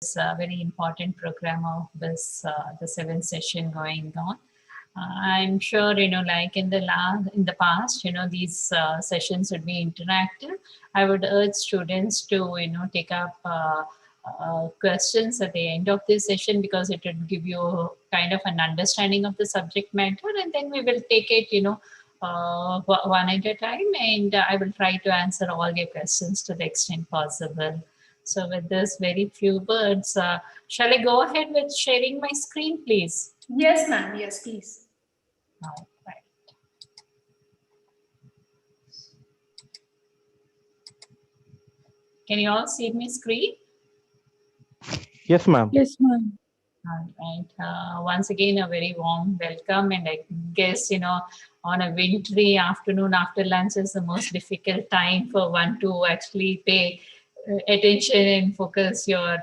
It's a very important program of this the seventh session going on. I'm sure like in the past, these sessions would be interactive. I would urge students to take up questions at the end of this session, because it would give you kind of an understanding of the subject matter, and then we will take it one at a time, and I will try to answer all your questions to the extent possible. So with this very few words, shall I go ahead with sharing my screen, please? Yes, ma'am. Yes, please. All right. Can you all see my screen? Yes, ma'am. Yes, ma'am. All right. Once again, a very warm welcome. And I guess, on a wintry afternoon after lunch is the most difficult time for one to actually pay attention and focus your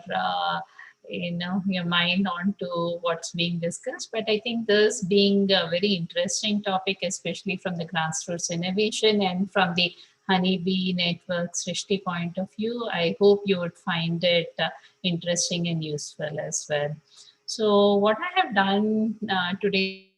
mind onto what's being discussed. But I think this being a very interesting topic, especially from the grassroots innovation and from the honeybee network Srishti point of view, I hope you would find it interesting and useful as well. So what I have done today,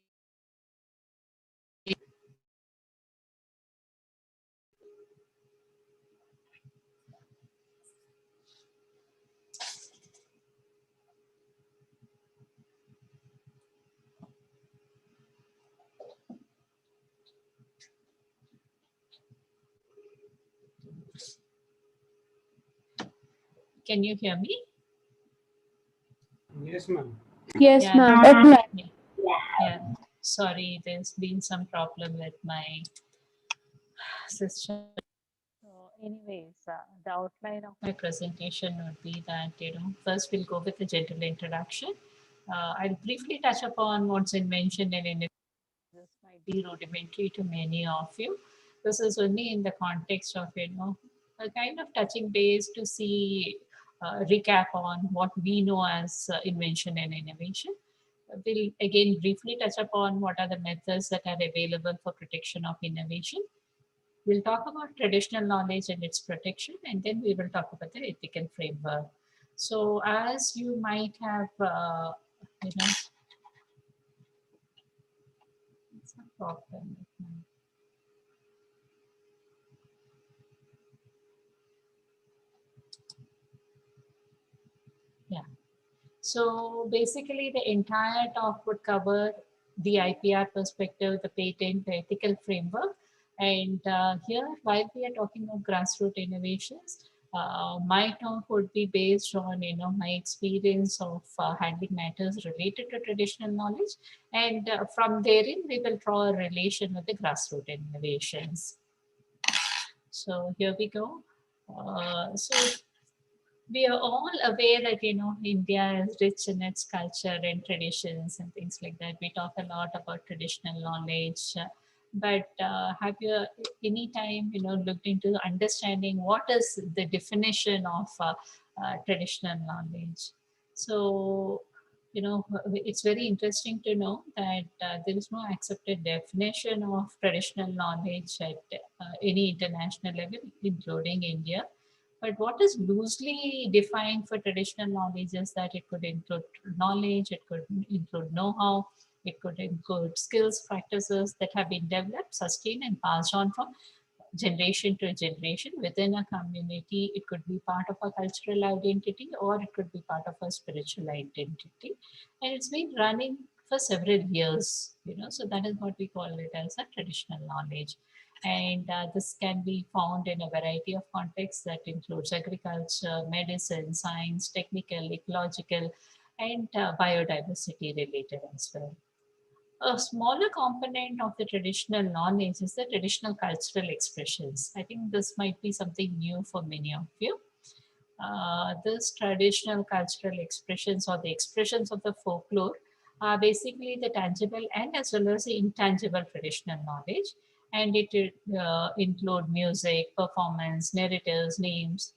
can you hear me? Yes, ma'am. Yes, Yeah. ma'am. Yeah. Sorry, there's been some problem with my system. So anyways, the outline of my presentation would be that, first we'll go with a general introduction. I'll briefly touch upon what's mentioned in innovation. This might be rudimentary to many of you. This is only in the context of, a kind of touching base to see, recap on what we know as invention and innovation. We'll again briefly touch upon what are the methods that are available for protection of innovation. We'll talk about traditional knowledge and its protection, and then we will talk about the ethical framework. So as you might have, it's a problem with my yeah. So basically, the entire talk would cover the IPR perspective, the patent, the ethical framework. And here, while we are talking of grassroots innovations, my talk would be based on my experience of handling matters related to traditional knowledge, and from therein we will draw a relation with the grassroots innovations. So here we go. So we are all aware that India is rich in its culture and traditions and things like that. We talk a lot about traditional knowledge, but have you any time looked into understanding what is the definition of traditional knowledge? So it's very interesting to know that there is no accepted definition of traditional knowledge at any international level, including India. But what is loosely defined for traditional knowledge is that it could include knowledge, it could include know-how, it could include skills, practices that have been developed, sustained, and passed on from generation to generation within a community. It could be part of a cultural identity, or it could be part of a spiritual identity. And it's been running for several years, so that is what we call it as a traditional knowledge. And this can be found in a variety of contexts that includes agriculture, medicine, science, technical, ecological, and biodiversity related as well. A smaller component of the traditional knowledge is the traditional cultural expressions. I think this might be something new for many of you. This traditional cultural expressions, or the expressions of the folklore, are basically the tangible and as well as the intangible traditional knowledge. And it include music, performance, narratives, names,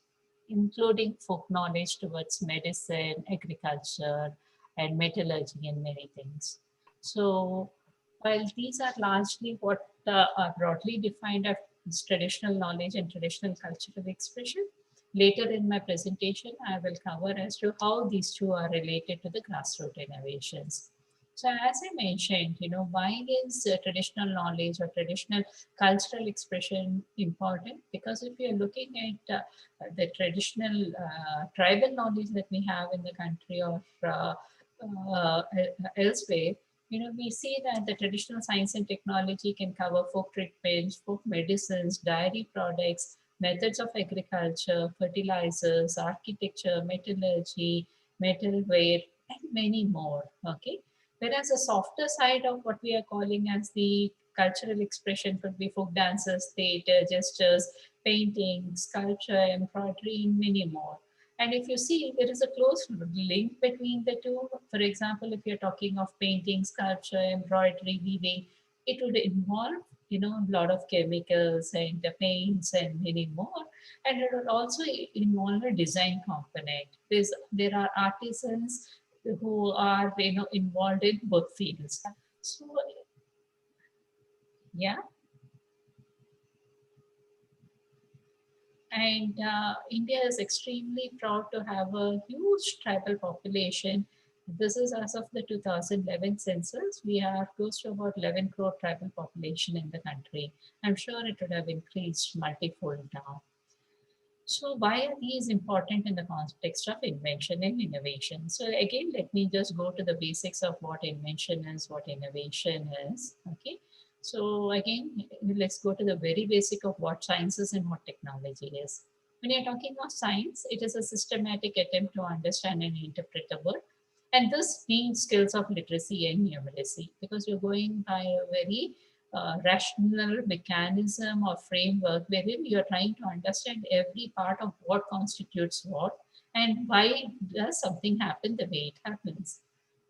including folk knowledge towards medicine, agriculture, and metallurgy, and many things. So while these are largely what are broadly defined as traditional knowledge and traditional cultural expression, Later in my presentation, I will cover as to how these two are related to the grassroots innovations. So as I mentioned, why is traditional knowledge or traditional cultural expression important? Because if you're looking at the traditional tribal knowledge that we have in the country or elsewhere, we see that the traditional science and technology can cover folk treatments, folk medicines, dairy products, methods of agriculture, fertilizers, architecture, metallurgy, metalware, and many more. Okay. Whereas the softer side of what we are calling as the cultural expression could be folk dances, theater, gestures, painting, sculpture, embroidery, and many more. And if you see, there is a close link between the two. For example, if you're talking of painting, sculpture, embroidery, weaving, it would involve, a lot of chemicals and the paints and many more. And it would also involve a design component. There are artisans who are, involved in both fields. So, yeah. And India is extremely proud to have a huge tribal population. This is as of the 2011 census. We are close to about 11 crore tribal population in the country. I'm sure it would have increased multifold now. So why are these important in the context of invention and innovation? So again, let me just go to the basics of what invention is, what innovation is. Okay. So again, let's go to the very basic of what science is and what technology is. When you're talking of science, it is a systematic attempt to understand and interpret the world. And this means skills of literacy and numeracy because you're going by a very rational mechanism or framework wherein you're trying to understand every part of what constitutes what and why does something happen the way it happens.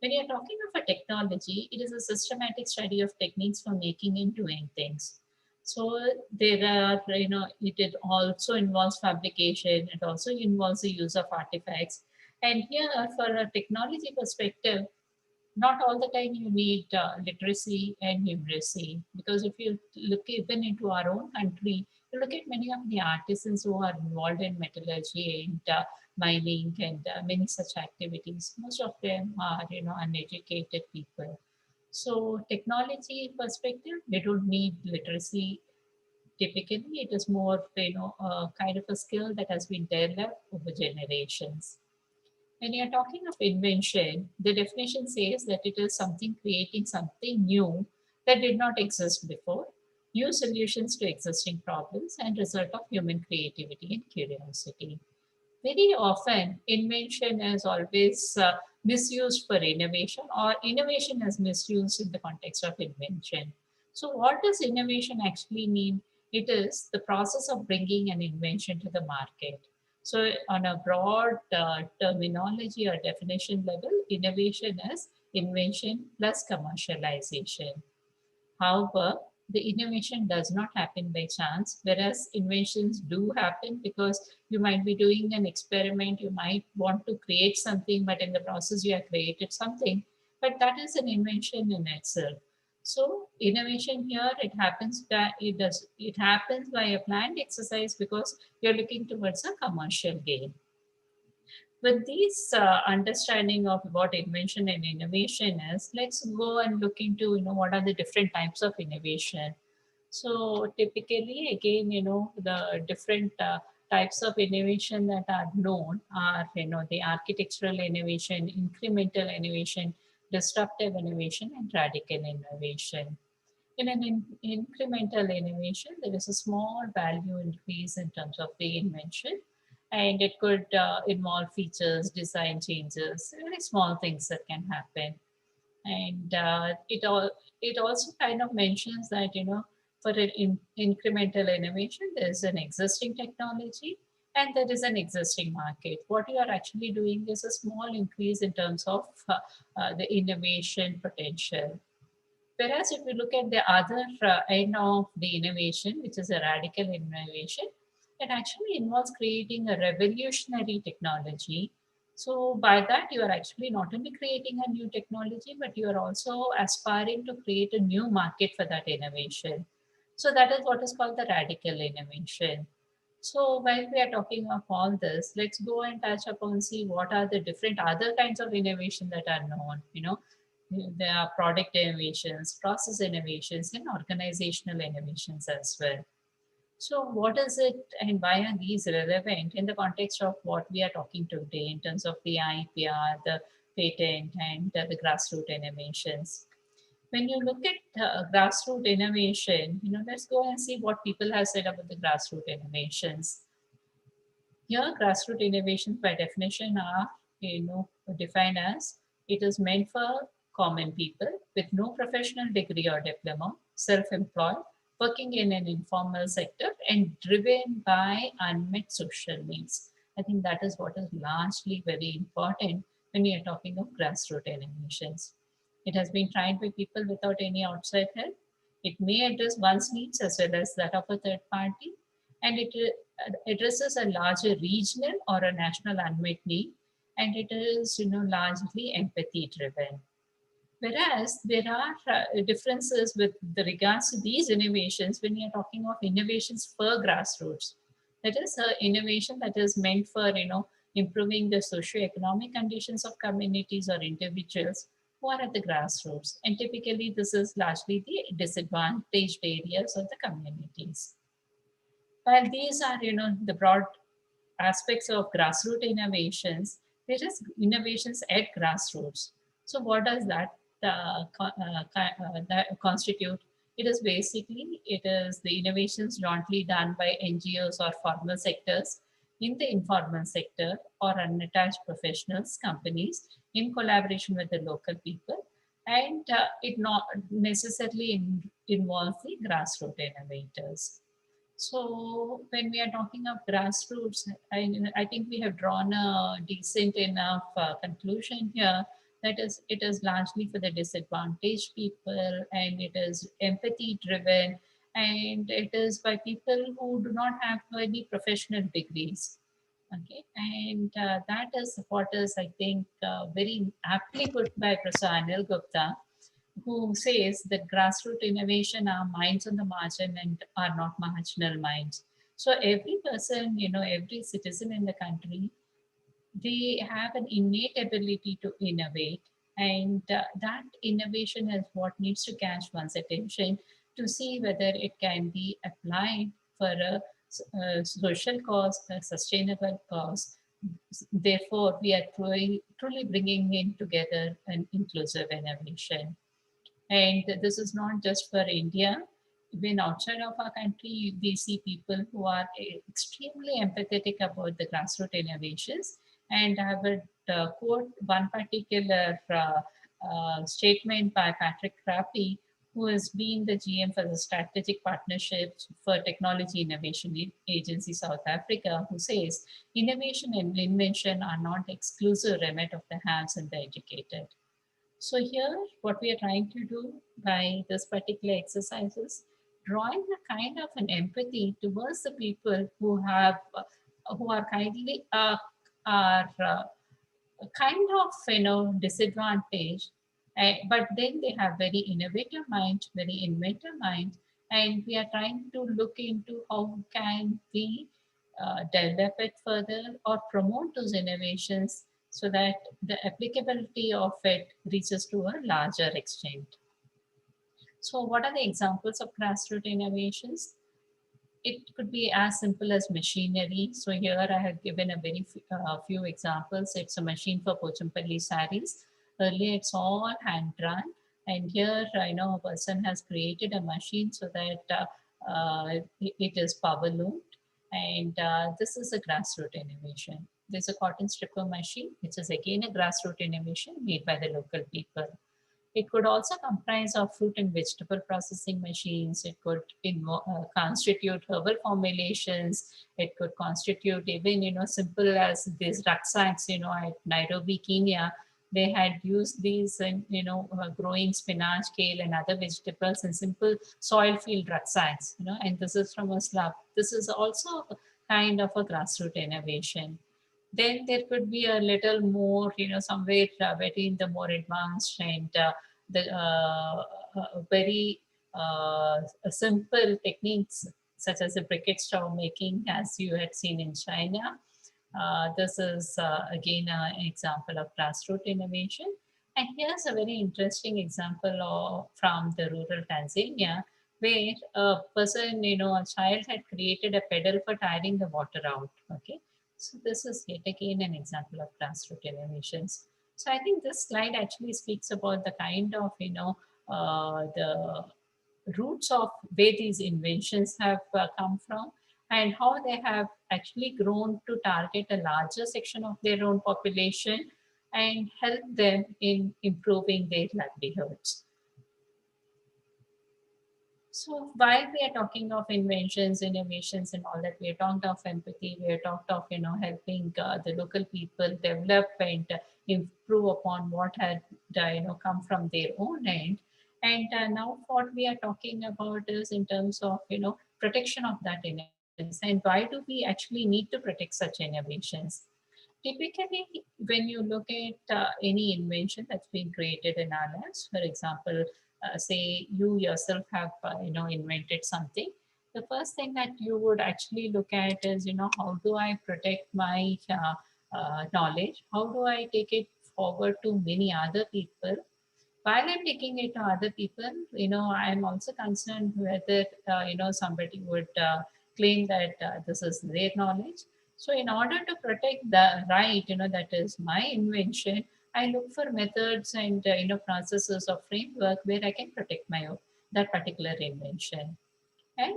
When you're talking of a technology, it is a systematic study of techniques for making and doing things. So there are, it also involves fabrication, it also involves the use of artifacts. And here, for a technology perspective, not all the time you need literacy and numeracy because if you look even into our own country, you look at many of the artisans who are involved in metallurgy and mining and many such activities. Most of them are uneducated people. So technology perspective, they don't need literacy. Typically, it is more kind of a skill that has been developed over generations. When you're talking of invention, the definition says that it is something creating something new that did not exist before, new solutions to existing problems, and result of human creativity and curiosity. Very often, invention is always misused for innovation, or innovation is misused in the context of invention. So, what does innovation actually mean? It is the process of bringing an invention to the market. So, on a broad terminology or definition level, innovation is invention plus commercialization. However, the innovation does not happen by chance, whereas inventions do happen because you might be doing an experiment, you might want to create something, but in the process you have created something, but that is an invention in itself. So innovation here, it happens by a planned exercise because you're looking towards a commercial gain. With this understanding of what invention and innovation is, let's go and look into what are the different types of innovation. So typically, again, the different types of innovation that are known are the architectural innovation, incremental innovation, disruptive innovation, and radical innovation. In an incremental innovation, there is a small value increase in terms of the invention, and it could involve features, design changes, very small things that can happen. And it also kind of mentions that for an incremental innovation, there is an existing technology and there is an existing market. What you are actually doing is a small increase in terms of the innovation potential. Whereas if you look at the other end of the innovation, which is a radical innovation, it actually involves creating a revolutionary technology. So by that, you are actually not only creating a new technology, but you are also aspiring to create a new market for that innovation. So that is what is called the radical innovation. So while we are talking of all this, let's go and touch upon see what are the different other kinds of innovation that are known. There are product innovations, process innovations, and organizational innovations as well. So what is it and why are these relevant in the context of what we are talking today in terms of the IPR, the patent, and the grassroots innovations? When you look at grassroots innovation, let's go and see what people have said about the grassroots innovations. Here, grassroots innovations by definition are, defined as it is meant for common people with no professional degree or diploma, self-employed, working in an informal sector, and driven by unmet social needs. I think that is what is largely very important when we are talking of grassroots innovations. It has been tried by people without any outside help. It may address one's needs as well as that of a third party, and it addresses a larger regional or a national unmet need, and it is largely empathy driven. Whereas there are differences with the regards to these innovations when we are talking of innovations for grassroots. That is innovation that is meant for improving the socio-economic conditions of communities or individuals who are at the grassroots, and typically this is largely the disadvantaged areas of the communities. While these are, the broad aspects of grassroots innovations, there is innovations at grassroots. So what does that that constitute? It is the innovations jointly done by NGOs or formal sectors in the informal sector or unattached professionals, companies in collaboration with the local people, and it not necessarily involves the grassroots innovators. So when we are talking of grassroots, I think we have drawn a decent enough conclusion here. That is, it is largely for the disadvantaged people, and it is empathy driven, and it is by people who do not have any professional degrees. Okay, and that is what is, I think, very aptly put by Professor Anil Gupta, who says that grassroots innovation are minds on the margin and are not marginal minds. So every person, every citizen in the country, they have an innate ability to innovate, and that innovation is what needs to catch one's attention to see whether it can be applied for a social cause, a sustainable cause. Therefore, we are truly bringing in together an inclusive innovation. And this is not just for India. Even outside of our country, we see people who are extremely empathetic about the grassroots innovations. And I would quote one particular statement by Patrick Crappi, who has been the GM for the Strategic Partnerships for Technology Innovation Agency South Africa, who says, innovation and invention are not the exclusive remit of the haves and the educated. So here, what we are trying to do by this particular exercise is drawing a kind of an empathy towards the people who are kind of disadvantaged, but then they have very innovative mind, very inventive mind, and we are trying to look into how can we develop it further or promote those innovations so that the applicability of it reaches to a larger extent. So what are the examples of grassroots innovations? It could be as simple as machinery. So here I have given a very few examples. It's a machine for Pochampalli saris. Earlier it's all hand drawn, and here I know a person has created a machine so that it is power loomed, and this is a grassroots innovation. There's a cotton stripper machine, which is again a grassroots innovation made by the local people. It could also comprise of fruit and vegetable processing machines. It could constitute herbal formulations. It could constitute even, simple as these rucksacks, at Nairobi, Kenya. They had used these in, growing spinach, kale, and other vegetables in simple soil field rucksacks, and this is from a slab. This is also a kind of a grassroots innovation. Then there could be a little more, somewhere very in the more advanced and the very simple techniques such as the briquette stove making, as you had seen in China. This is again an example of grassroots innovation. And here's a very interesting example from the rural Tanzania, where a person, a child had created a pedal for tiring the water out. Okay, so this is yet again an example of grassroots innovations. So I think this slide actually speaks about the kind of, the roots of where these inventions have come from and how they have actually grown to target a larger section of their own population and help them in improving their livelihoods. So while we are talking of inventions, innovations, and all that, we have talked of empathy. We have talked of helping the local people develop and improve upon what had come from their own end. And now what we are talking about is in terms of protection of that innovations and why do we actually need to protect such innovations. Typically, when you look at any invention that's been created in our labs, for example, say you yourself have invented something, the first thing that you would actually look at is how do I protect my knowledge? How do I take it forward to many other people? While I'm taking it to other people, I'm also concerned whether, somebody would claim that this is their knowledge. So in order to protect the right, that is my invention, I look for methods and, processes or framework where I can protect my own, that particular invention. And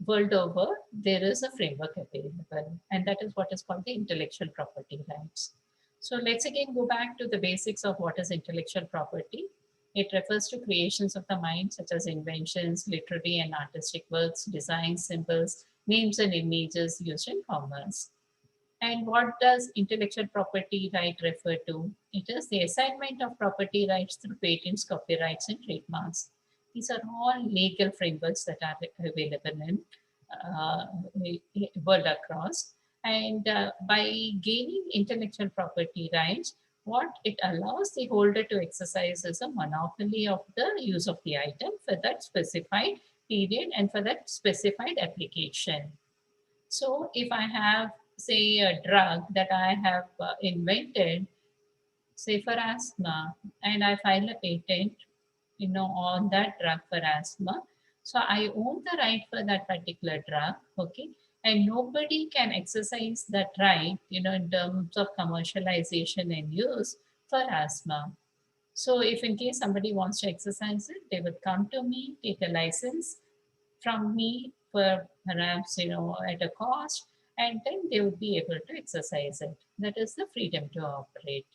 world over, there is a framework available, and that is what is called the intellectual property rights. So let's again go back to the basics of what is intellectual property. It refers to creations of the mind, such as inventions, literary and artistic works, designs, symbols, names, and images used in commerce. And what does intellectual property right refer to? It is the assignment of property rights through patents, copyrights, and trademarks. These are all legal frameworks that are available in uh, world across. And by gaining intellectual property rights, what it allows the holder to exercise is a monopoly of the use of the item for that specified period and for that specified application. So if I have, say, a drug that I have invented, say for asthma, and I file a patent, on that drug for asthma, so I own the right for that particular drug, okay, and nobody can exercise that right, in terms of commercialization and use for asthma. So if in case somebody wants to exercise it, they would come to me, take a license from me for perhaps at a cost, and then they would be able to exercise it. That is the freedom to operate.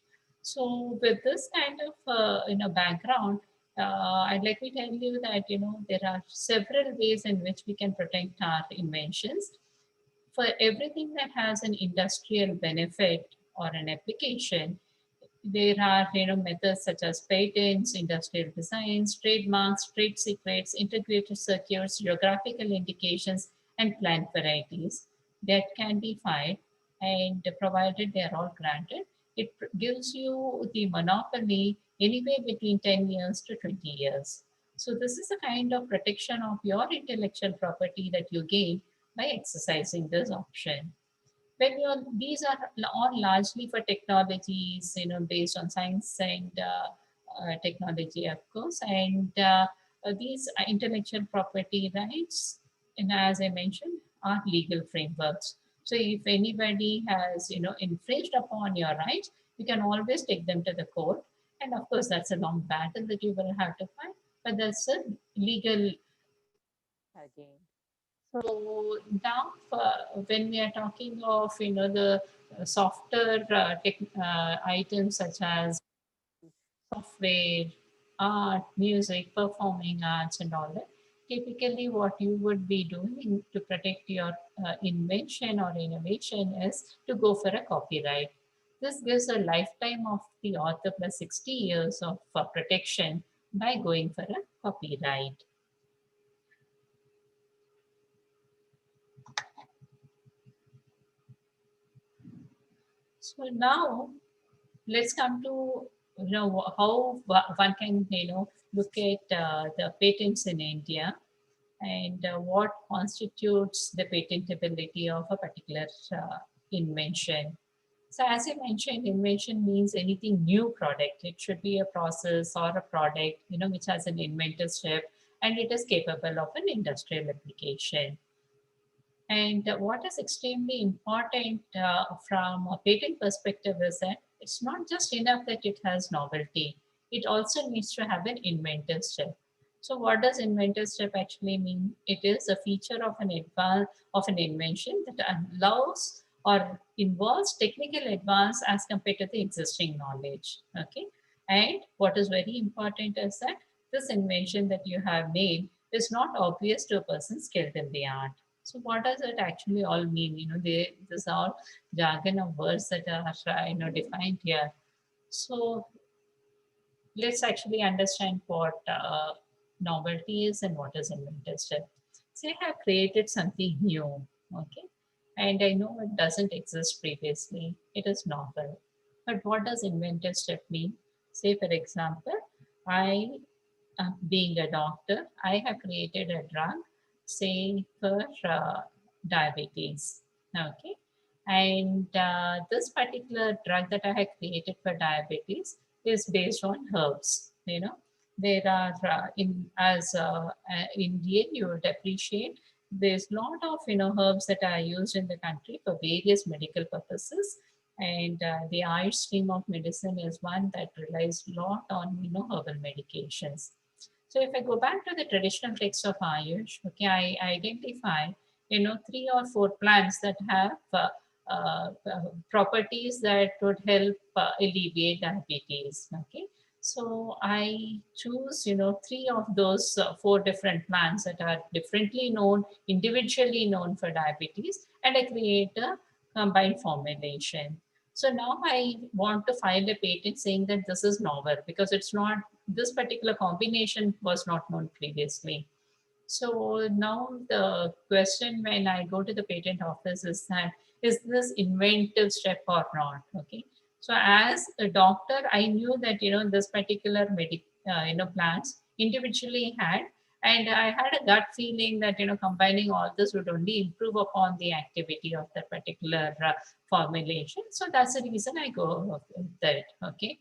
So with this kind of background, let me tell you that there are several ways in which we can protect our inventions. For everything that has an industrial benefit or an application, there are methods such as patents, industrial designs, trademarks, trade secrets, integrated circuits, geographical indications, and plant varieties that can be filed, and provided they are all granted, it gives you the monopoly anywhere between 10 years to 20 years. So this is a kind of protection of your intellectual property that you gain by exercising this option. When these are all largely for technologies, based on science and technology, of course, and these intellectual property rights, and as I mentioned, are legal frameworks. So if anybody has, infringed upon your rights, you can always take them to the court, and of course, that's a long battle that you will have to fight, but that's a legal again. So now, when we are talking of the softer items such as software, art, music, performing arts, and all that, typically what you would be doing to protect your invention or innovation is to go for a copyright. This gives a lifetime of the author plus 60 years of protection by going for a copyright. So now let's come to how one can look at the patents in India. and what constitutes the patentability of a particular invention. So as I mentioned, invention means anything new product. It should be a process or a product, which has an inventive step and it is capable of an industrial application. And what is extremely important from a patent perspective is that it's not just enough that it has novelty, it also needs to have an inventive step. So what does inventive step actually mean? It is a feature of an invention that allows or involves technical advance as compared to the existing knowledge. Okay. And what is very important is that this invention that you have made is not obvious to a person skilled in the art. So what does it actually all mean? This all jargon of words that are defined here. So let's actually understand what novelty is and what is inventive step. Say I have created something new, okay, and I know it doesn't exist previously. It is novel, but what does inventive step mean? Say for example, I being a doctor, I have created a drug, say for diabetes. Okay. And this particular drug that I have created for diabetes is based on herbs. There are, as Indian, you would appreciate, there's a lot of, herbs that are used in the country for various medical purposes. And the Irish stream of medicine is one that relies a lot on, herbal medications. So if I go back to the traditional text of Ayush, okay, I identify, three or four plants that have properties that would help alleviate diabetes. Okay, so I choose, three of those four different plants that are differently known, individually known for diabetes, and I create a combined formulation. So now I want to file a patent saying that this is novel because it's not, this particular combination was not known previously. So now the question when I go to the patent office is that, is this inventive step or not? Okay. So as a doctor, I knew that, this particular plants individually had, and I had a gut feeling that, combining all this would only improve upon the activity of that particular formulation. So that's the reason I go with that. Okay.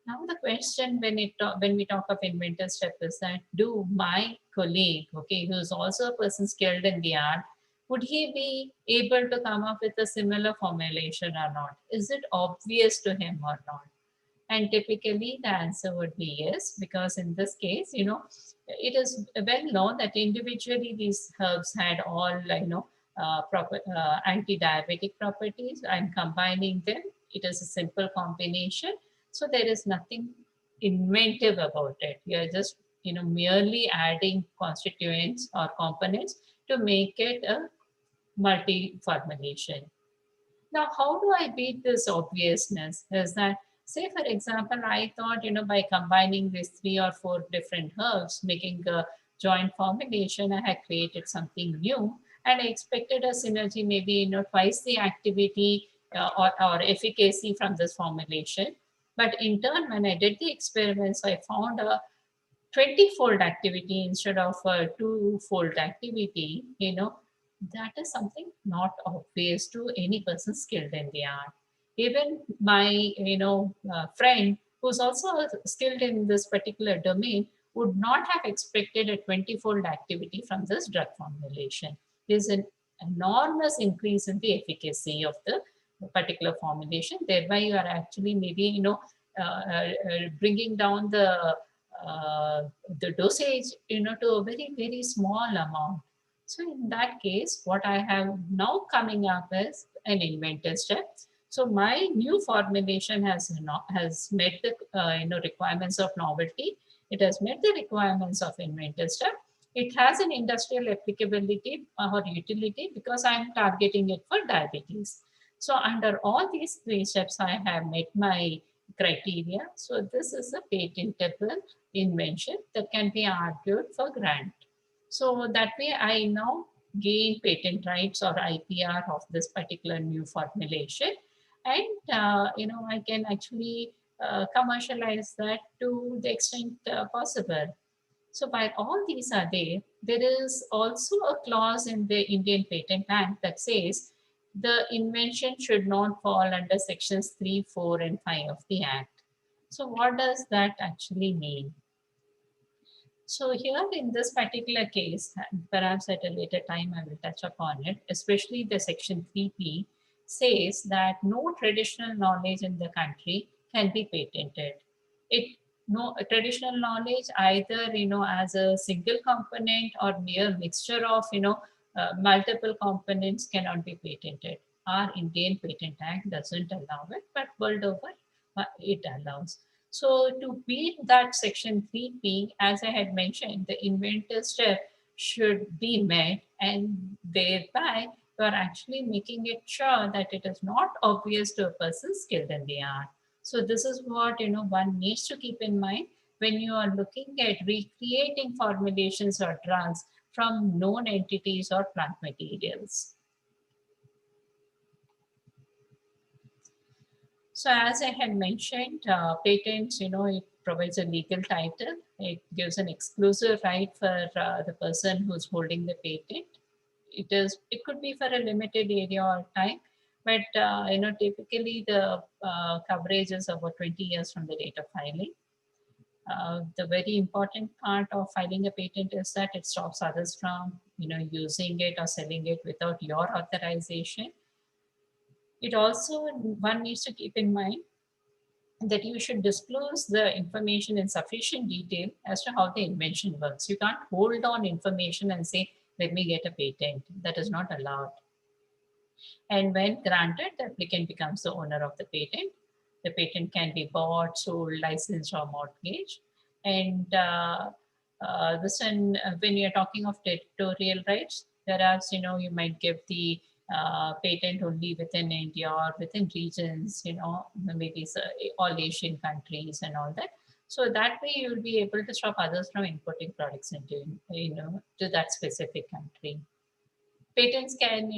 Now the question when we talk of inventor step is that, do my colleague, okay, who is also a person skilled in the art, would he be able to come up with a similar formulation or not? Is it obvious to him or not? And typically the answer would be yes, because in this case, it is well known that individually these herbs had all, anti-diabetic properties, and combining them, it is a simple combination. So there is nothing inventive about it. You are just, merely adding constituents or components to make it a multi-formulation. Now, how do I beat this obviousness? Is that, say, for example, I thought, by combining these three or four different herbs, making a joint formulation, I had created something new. And I expected a synergy, maybe, twice the activity or efficacy from this formulation. But in turn, when I did the experiments, I found a 20-fold activity instead of a 2-fold activity, that is something not obvious to any person skilled in the art. Even my, friend who's also skilled in this particular domain would not have expected a 20-fold activity from this drug formulation. There's an enormous increase in the efficacy of the particular formulation. Thereby, you are actually maybe, bringing down the dosage, to a very, very small amount. So in that case, what I have now coming up is an inventor step. So my new formulation has met the requirements of novelty. It has met the requirements of inventor step. It has an industrial applicability or utility because I am targeting it for diabetes. So under all these three steps, I have met my criteria. So this is a patentable invention that can be argued for grant. So that way I now gain patent rights or IPR of this particular new formulation. And, I can actually commercialize that to the extent possible. So while all these are there is also a clause in the Indian Patent Act that says the invention should not fall under sections 3, 4, and 5 of the Act. So what does that actually mean? So here in this particular case, perhaps at a later time I will touch upon it, especially the section 3p says that no traditional knowledge in the country can be patented. It no traditional knowledge either as a single component or mere mixture of multiple components cannot be patented. Our Indian Patent Act doesn't allow it, but world over it allows. So to beat that section 3p, as I had mentioned, the inventor step should be met, and thereby you are actually making it sure that it is not obvious to a person skilled in the art. So this is what one needs to keep in mind when you are looking at recreating formulations or drugs from known entities or plant materials. So as I had mentioned, patents, it provides a legal title. It gives an exclusive right for the person who's holding the patent. It could be for a limited area or time, but typically the coverage is about 20 years from the date of filing. The very important part of filing a patent is that it stops others from using it or selling it without your authorization. It also, one needs to keep in mind that you should disclose the information in sufficient detail as to how the invention works. You can't hold on information and say, let me get a patent. That is not allowed. And when granted, the applicant becomes the owner of the patent. The patent can be bought, sold, licensed, or mortgaged. And when you're talking of territorial rights, whereas you might give the patent only within India or within regions, maybe all Asian countries and all that. So that way you will be able to stop others from importing products into to that specific country. Patents can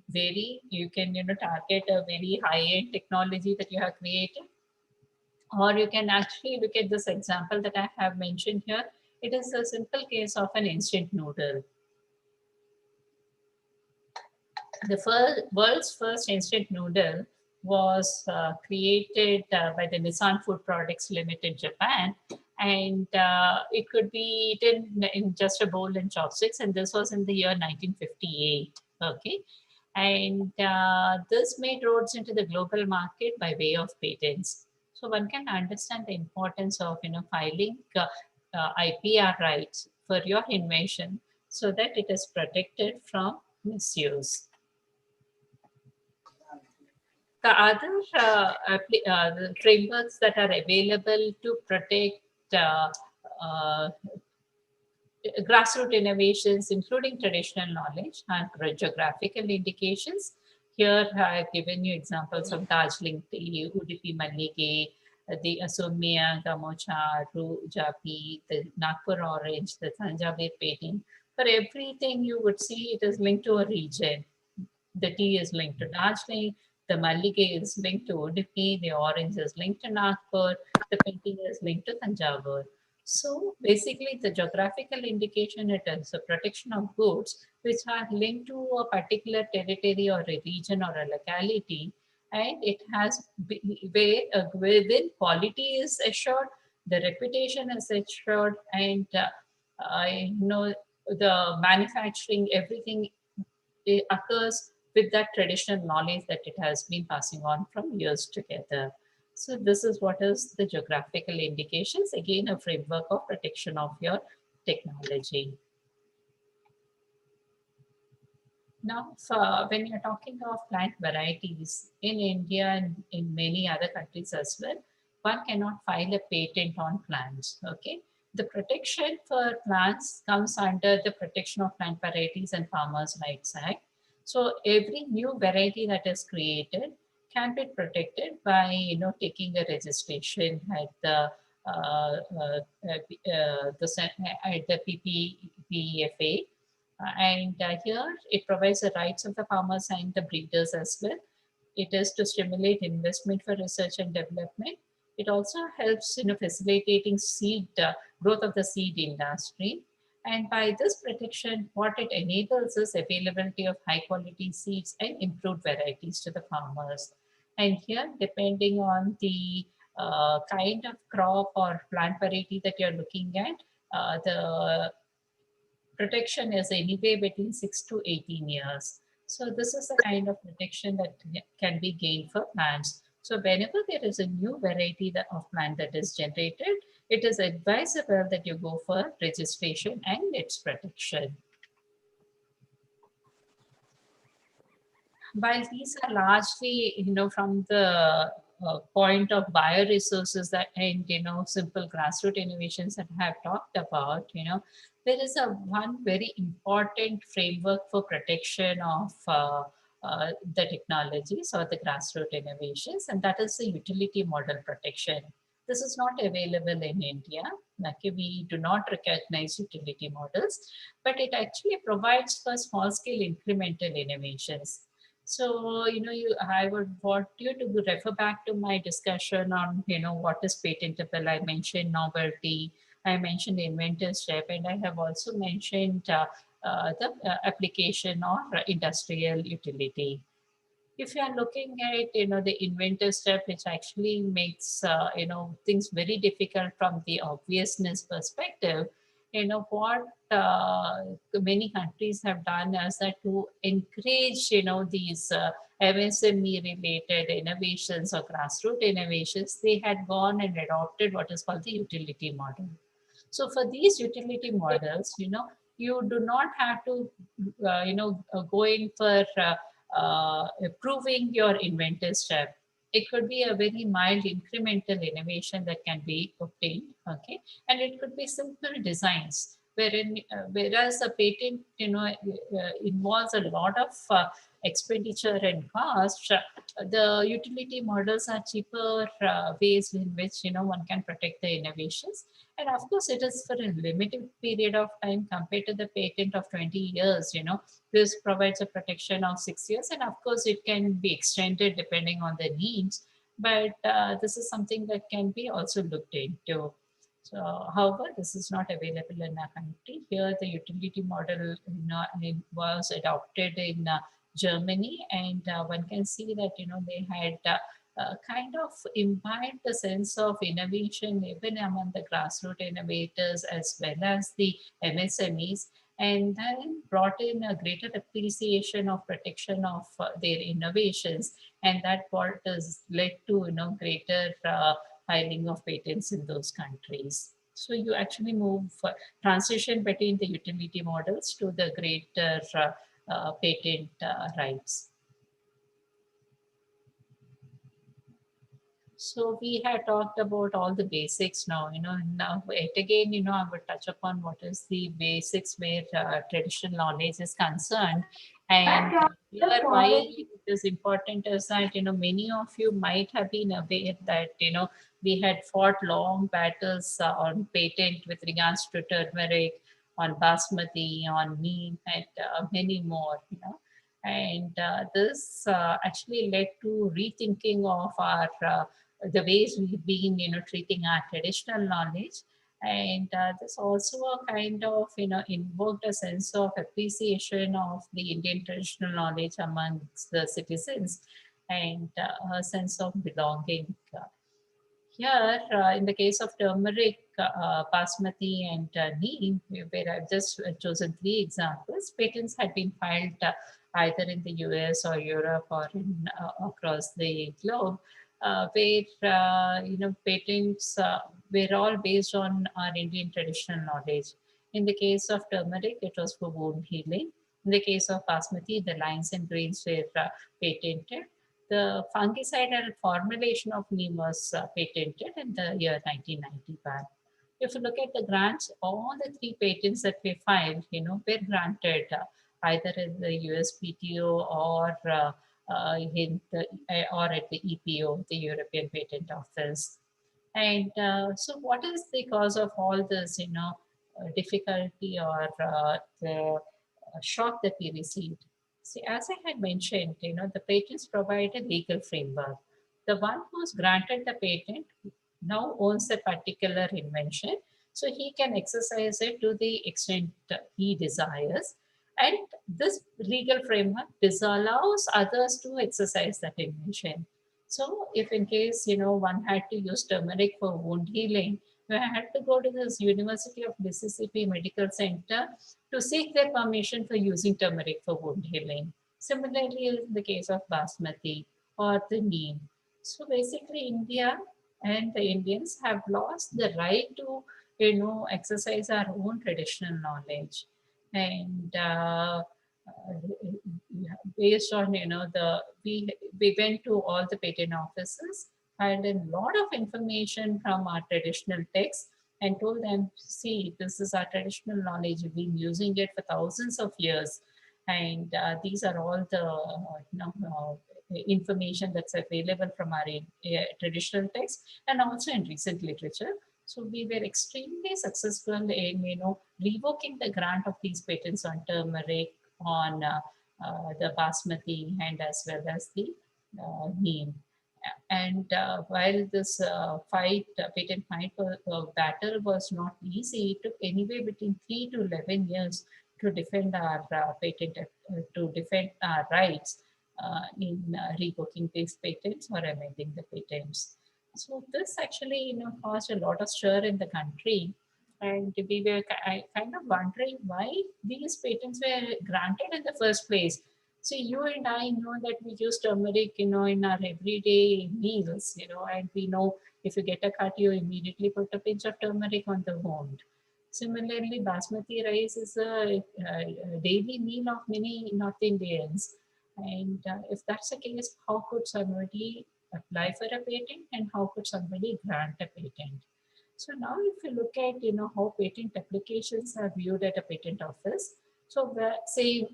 vary. You can target a very high-end technology that you have created, or you can actually look at this example that I have mentioned here. It is a simple case of an instant noodle. The world's first instant noodle was created by the Nissan Food Products Limited, Japan, and it could be eaten in just a bowl and chopsticks, and this was in the year 1958. Okay, and this made roads into the global market by way of patents. So one can understand the importance of filing IPR rights for your invention so that it is protected from misuse. The other the frameworks that are available to protect uh, grassroots innovations, including traditional knowledge and geographical indications. Here I've given you examples of Darjeeling tea, Udupi Mallige, the Asomia, Gamocha, Japi, the Nagpur orange, the Thanjavur painting. For everything you would see, it is linked to a region. The tea is linked to Darjeeling, the Mallige is linked to Udupi, the orange is linked to Nagpur, the painting is linked to Thanjavur. So basically the geographical indication, it is a protection of goods which are linked to a particular territory or a region or a locality, and it has within quality is assured, the reputation is assured, and the manufacturing, everything occurs with that traditional knowledge that it has been passing on from years together. So this is what is the geographical indications, again a framework of protection of your technology. Now, when you're talking of plant varieties in India and in many other countries as well, one cannot file a patent on plants. Okay, the protection for plants comes under the Protection of Plant Varieties and Farmers' Rights Act. So every new variety that is created can be protected by taking a registration at the at the PPFA, and here it provides the rights of the farmers and the breeders as well. It is to stimulate investment for research and development. It also helps facilitating seed growth of the seed industry. And by this protection, what it enables is availability of high quality seeds and improved varieties to the farmers. And here, depending on the kind of crop or plant variety that you're looking at, the protection is anywhere between 6 to 18 years. So this is the kind of protection that can be gained for plants. So whenever there is a new variety of plant that is generated, it is advisable that you go for registration and its protection. While these are largely, from the point of bioresources that and simple grassroots innovations that I have talked about, there is a one very important framework for protection of the technologies or the grassroots innovations, and that is the utility model protection. This is not available in India. Okay, we do not recognize utility models, but it actually provides for small scale incremental innovations. So, I would want you to refer back to my discussion on, what is patentable. I mentioned novelty, I mentioned inventorship, and I have also mentioned the application or industrial utility. If you are looking at the inventor step, which actually makes things very difficult from the obviousness perspective, what many countries have done is that to encourage these MSME related innovations or grassroots innovations, they had gone and adopted what is called the utility model. So for these utility models, you do not have to go in for proving your inventor step. It could be a very mild incremental innovation that can be obtained, okay, and it could be simple designs. Whereas a patent, involves a lot of expenditure and cost, the utility models are cheaper ways in which one can protect the innovations. And of course, it is for a limited period of time compared to the patent of 20 years. This provides a protection of 6 years, and of course, it can be extended depending on the needs. But this is something that can be also looked into. So, however, this is not available in our country. Here, the utility model it was adopted in Germany, and one can see that they had kind of imbibed the sense of innovation even among the grassroots innovators as well as the MSMEs, and then brought in a greater appreciation of protection of their innovations, and that what has led to greater filing of patents in those countries. So you actually move transition between the utility models to the greater patent rights. So we had talked about all the basics now, now yet again, I will touch upon what is the basics where traditional knowledge is concerned. And here why it is important is that, many of you might have been aware that, we had fought long battles on patent with regards to turmeric, on basmati, on neem, and many more, And this actually led to rethinking of our the ways we've been, treating our traditional knowledge. And this also a kind of, invoked a sense of appreciation of the Indian traditional knowledge amongst the citizens and a sense of belonging. Here, in the case of turmeric, basmati, and neem, where I've just chosen three examples, patents had been filed either in the US or Europe or across the globe, where patents were all based on our Indian traditional knowledge. In the case of turmeric, it was for wound healing. In the case of basmati, the lines and grains were patented. The fungicidal formulation of neem was patented in the year 1995. If you look at the grants, all the three patents that we filed, were granted either in the USPTO or or at the EPO, the European Patent Office. And so, what is the cause of all this, difficulty or the shock that we received? See, as I had mentioned, the patents provide a legal framework. The one who's granted the patent now owns a particular invention. So he can exercise it to the extent he desires. And this legal framework disallows others to exercise that invention. So if in case, one had to use turmeric for wound healing, we had to go to this University of Mississippi Medical Center to seek their permission for using turmeric for wound healing. Similarly, in the case of basmati or the neem. So basically, India and the Indians have lost the right to, exercise our own traditional knowledge. And based on, we went to all the patent offices, had a lot of information from our traditional texts and told them, see, this is our traditional knowledge. We've been using it for thousands of years. And these are all the information that's available from our traditional text and also in recent literature. So we were extremely successful in, revoking the grant of these patents on turmeric, on the basmati, and as well as the neem. And while this patent fight battle was not easy, it took anywhere between 3 to 11 years to defend our to defend our rights in revoking these patents or amending the patents. So this actually, caused a lot of stir in the country, and we were kind of wondering why these patents were granted in the first place. See, you and I know that we use turmeric, in our everyday meals, and we know if you get a cut, you immediately put a pinch of turmeric on the wound. Similarly, basmati rice is a daily meal of many North Indians. And if that's the case, how could somebody apply for a patent and how could somebody grant a patent? So now if you look at, how patent applications are viewed at a patent office. So say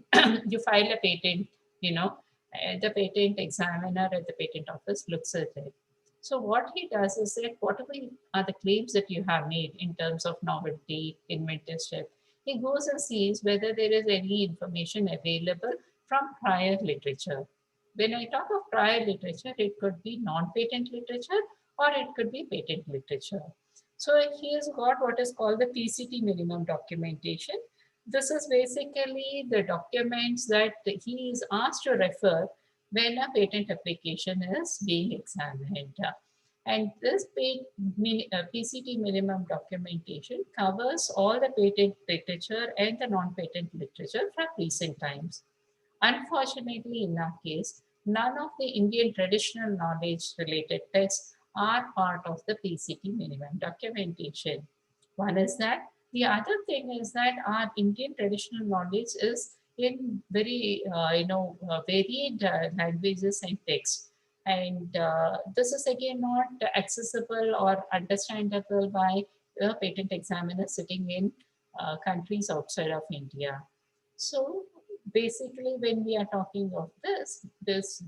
you file a patent, the patent examiner at the patent office looks at it. So what he does is that whatever are the claims that you have made in terms of novelty, inventorship, he goes and sees whether there is any information available from prior literature. When I talk of prior literature, it could be non-patent literature or it could be patent literature. So he has got what is called the PCT minimum documentation. This is basically the documents that he is asked to refer when a patent application is being examined. And this PCT minimum documentation covers all the patent literature and the non-patent literature from recent times. Unfortunately, in our case, none of the Indian traditional knowledge related texts are part of the PCT minimum documentation. One is that. The other thing is that our Indian traditional knowledge is in very, varied languages and texts. And this is again not accessible or understandable by a patent examiner sitting in countries outside of India. So basically, when we are talking of this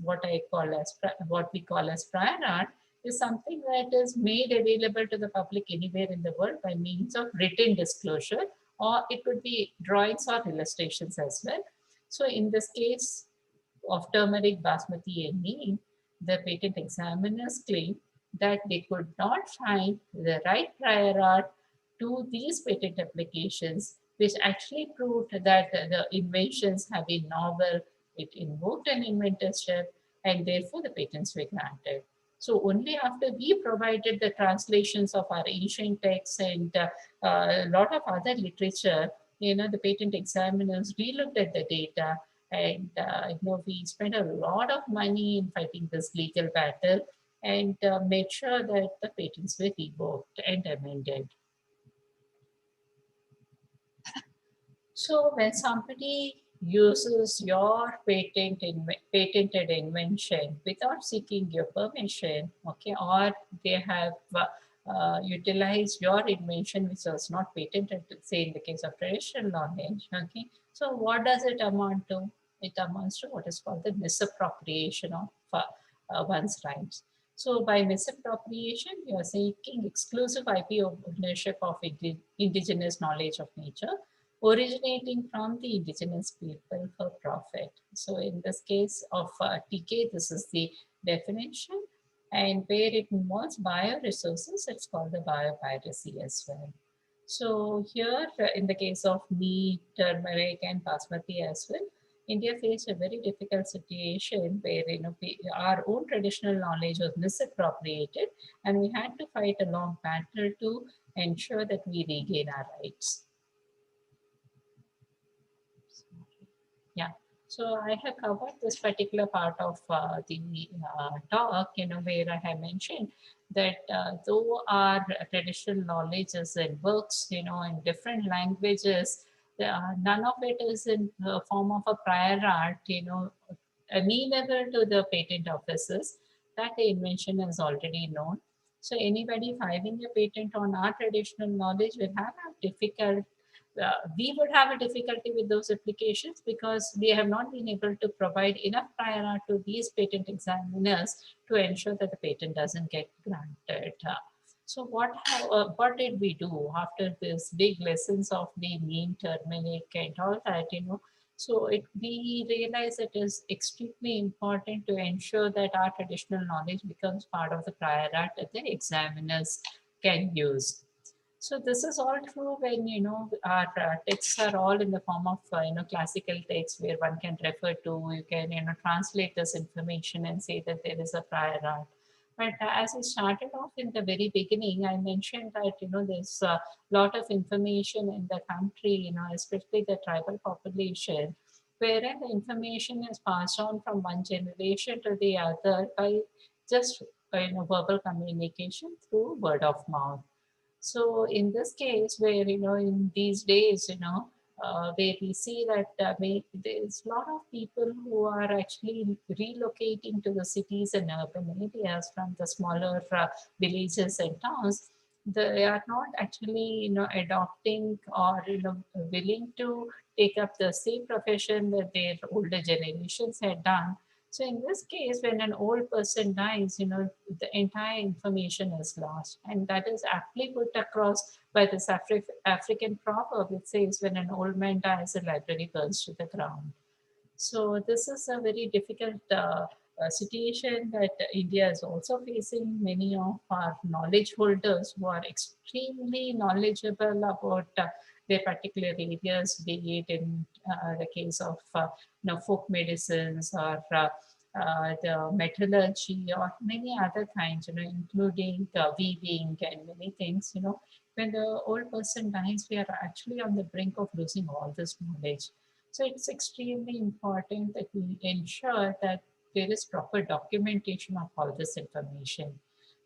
what we call as prior art is something that is made available to the public anywhere in the world by means of written disclosure, or it could be drawings or illustrations as well. So in this case of turmeric, basmati, and neem, the patent examiners claim that they could not find the right prior art to these patent applications, which actually proved that the inventions have been novel, it invoked an inventorship, and therefore the patents were granted. So only after we provided the translations of our ancient texts and a lot of other literature, the patent examiners relooked at the data and we spent a lot of money in fighting this legal battle and made sure that the patents were revoked and amended. So when somebody uses your patented invention without seeking your permission, okay, or they have utilized your invention which was not patented, say in the case of traditional knowledge, okay, so what does it amount to? It amounts to what is called the misappropriation of one's rights. So by misappropriation, you are seeking exclusive IP ownership of indigenous knowledge of nature originating from the indigenous people for profit. So in this case of TK, this is the definition. And where it involves bioresources, it's called the biopiracy as well. So here, in the case of meat, turmeric, and basmati as well, India faced a very difficult situation where our own traditional knowledge was misappropriated, and we had to fight a long battle to ensure that we regain our rights. Yeah. So I have covered this particular part of the talk, where I have mentioned that though our traditional knowledge is in books, in different languages, none of it is in the form of a prior art, amenable to the patent offices. That the invention is already known. So anybody filing a patent on our traditional knowledge will have a difficult we would have a difficulty with those applications because we have not been able to provide enough prior art to these patent examiners to ensure that the patent doesn't get granted. So what did we do after this big lessons of the neem, turmeric, and all that? So we realize it is extremely important to ensure that our traditional knowledge becomes part of the prior art that the examiners can use. So this is all true when our texts are all in the form of classical text where one can refer to. You can translate this information and say that there is a prior art. But as I started off in the very beginning, I mentioned that there's a lot of information in the country, especially the tribal population, wherein the information is passed on from one generation to the other by just verbal communication through word of mouth. So in this case, where in these days, where we see that there's a lot of people who are actually relocating to the cities and urban areas from the smaller villages and towns. They are not actually, adopting or willing to take up the same profession that their older generations had done. So in this case, when an old person dies, the entire information is lost. And that is aptly put across by this African proverb. It says, when an old man dies, the library burns to the ground. So this is a very difficult situation that India is also facing. Many of our knowledge holders who are extremely knowledgeable about their particular areas, be it in the case of folk medicines or the metallurgy or many other kinds, including weaving and many things. When the old person dies, we are actually on the brink of losing all this knowledge. So it's extremely important that we ensure that there is proper documentation of all this information.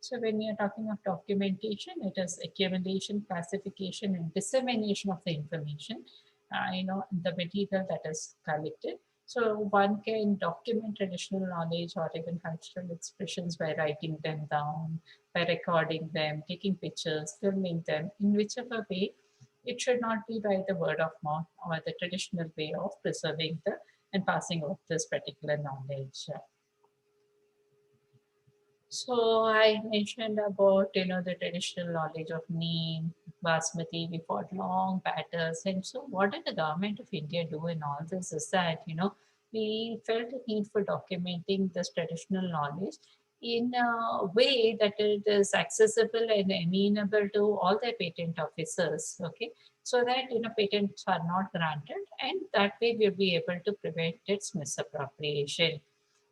So when we are talking of documentation, it is accumulation, classification, and dissemination of the information, the material that is collected. So one can document traditional knowledge or even cultural expressions by writing them down, by recording them, taking pictures, filming them, in whichever way. It should not be by the word of mouth or the traditional way of preserving the and passing of this particular knowledge. So I mentioned about the traditional knowledge of neem, basmati. We fought long battles, and so what did the government of India do in all this? Is that we felt a need for documenting this traditional knowledge in a way that it is accessible and amenable to all the patent officers. Okay, so that patents are not granted, and that way we'll be able to prevent its misappropriation.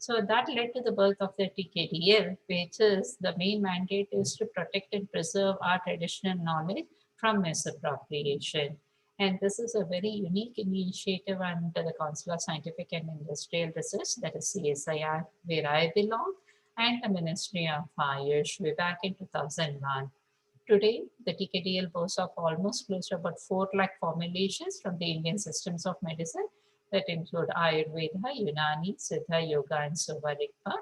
So that led to the birth of the TKDL, which is the main mandate is to protect and preserve our traditional knowledge from misappropriation. And this is a very unique initiative under the Council of Scientific and Industrial Research, that is CSIR, where I belong, and the Ministry of Ayush way back in 2001. Today, the TKDL boasts of almost close to about 4 lakh formulations from the Indian systems of medicine that include Ayurveda, Unani, Siddha, Yoga, and Sovarikpa.